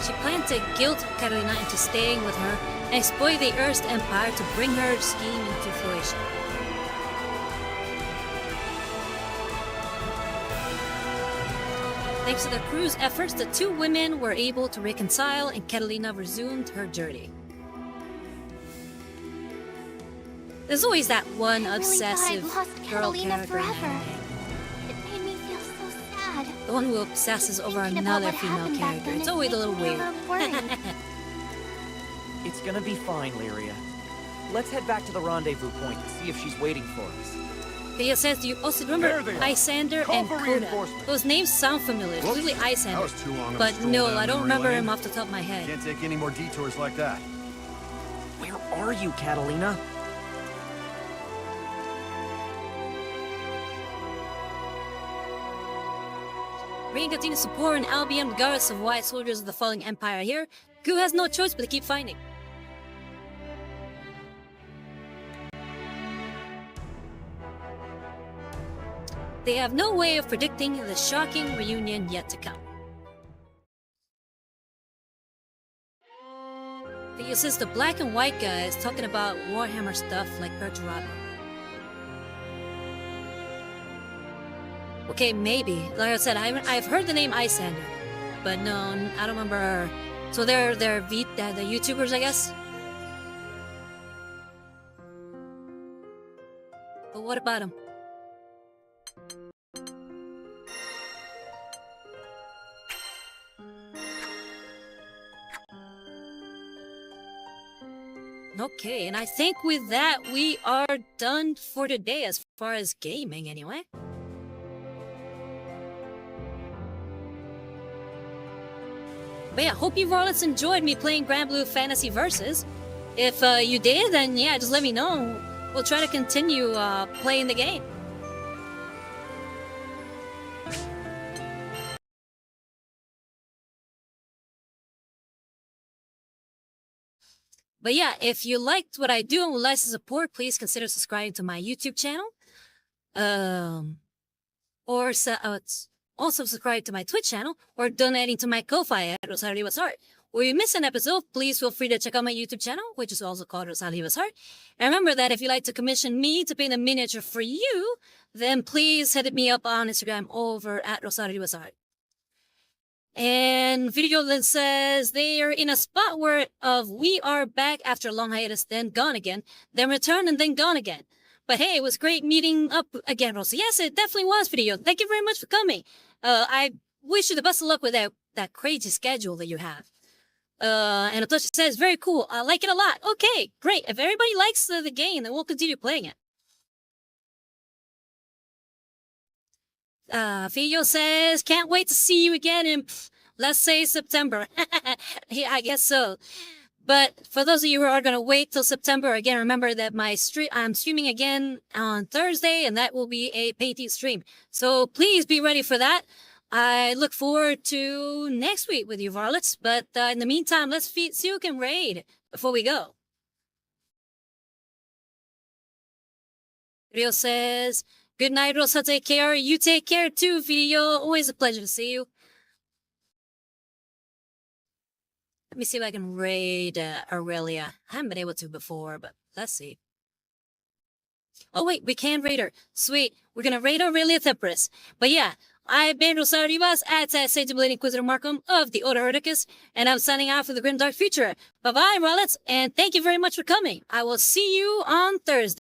She planned to guilt Katarina into staying with her and exploit the Earth's empire to bring her scheme into fruition. Thanks to the crew's efforts, the two women were able to reconcile and Catalina resumed her journey. There's always that one I really obsessive thought I'd lost girl Catalina character in forever. anime. It made me feel so sad. The one who obsesses over Thinking about another what female happened back character. then It's is always a little making me weird. worried. It's gonna be fine, Lyria. Let's head back to the rendezvous point and see if she's waiting for us. Thea says, do you also remember There they are. Lysander Call and for Coda? reinforcements. Those names sound familiar. It's Whoops. really That Lysander. was too long of a But stroll no, down I don't memory remember lane. him off the top of my head. Can't take any more detours like that. Where are you, Catalina? Rain continues to pour in Albion regardless of white soldiers of the falling empire here. Gu has no choice but to keep fighting. They have no way of predicting the shocking reunion yet to come. Theo says the black and white guy is talking about Warhammer stuff like Perturabo. Okay, maybe. Like I said, I've heard the name Lysander, but no, I don't remember. So they're the YouTubers, I guess. But what about them? Okay, and I think with that we are done for today as far as gaming anyway. But yeah, hope you've all enjoyed me playing Granblue Fantasy Versus. If you did, then yeah, just let me know. We'll try to continue playing the game. But yeah, if you liked what I do and would like to support, please consider subscribing to my YouTube channel. Also subscribe to my Twitch channel or donating to my Ko-Fi at Rosario Rivas Art. Or you miss an episode, please feel free to check out my YouTube channel, which is also called Rosario Rivas Art. And remember that if you'd like to commission me to paint a miniature for you, then please hit me up on Instagram over at Rosario Rivas Art. And video that says they are in a spot where we are back after a long hiatus, then gone again, then return and then gone again. But hey, it was great meeting up again, Rosa. Yes, it definitely was, video. Thank you very much for coming. I wish you the best of luck with that crazy schedule that you have. And Atoshi says, very cool. I like it a lot. Okay, great. If everybody likes the game, then we'll continue playing it. Fiyo says, can't wait to see you again in, let's say, September. Yeah, I guess so. But for those of you who are going to wait till September, again, remember that I'm streaming again on Thursday, and that will be a painting stream. So please be ready for that. I look forward to next week with you, Varlets. But in the meantime, let's see who can raid before we go. Rio says, good night, Rosa. Take care. You take care too, Video. Always a pleasure to see you. Let me see if I can raid Aurelia. I haven't been able to before, but let's see. Oh, wait, we can raid her. Sweet. We're gonna raid Aurelia Temperus. But yeah, I've been Rosario Rivas at Satan Blade Inquisitor Markham of the Order Hereticus, and I'm signing out for the Grim Dark Future. Bye-bye, Rollets, and thank you very much for coming. I will see you on Thursday.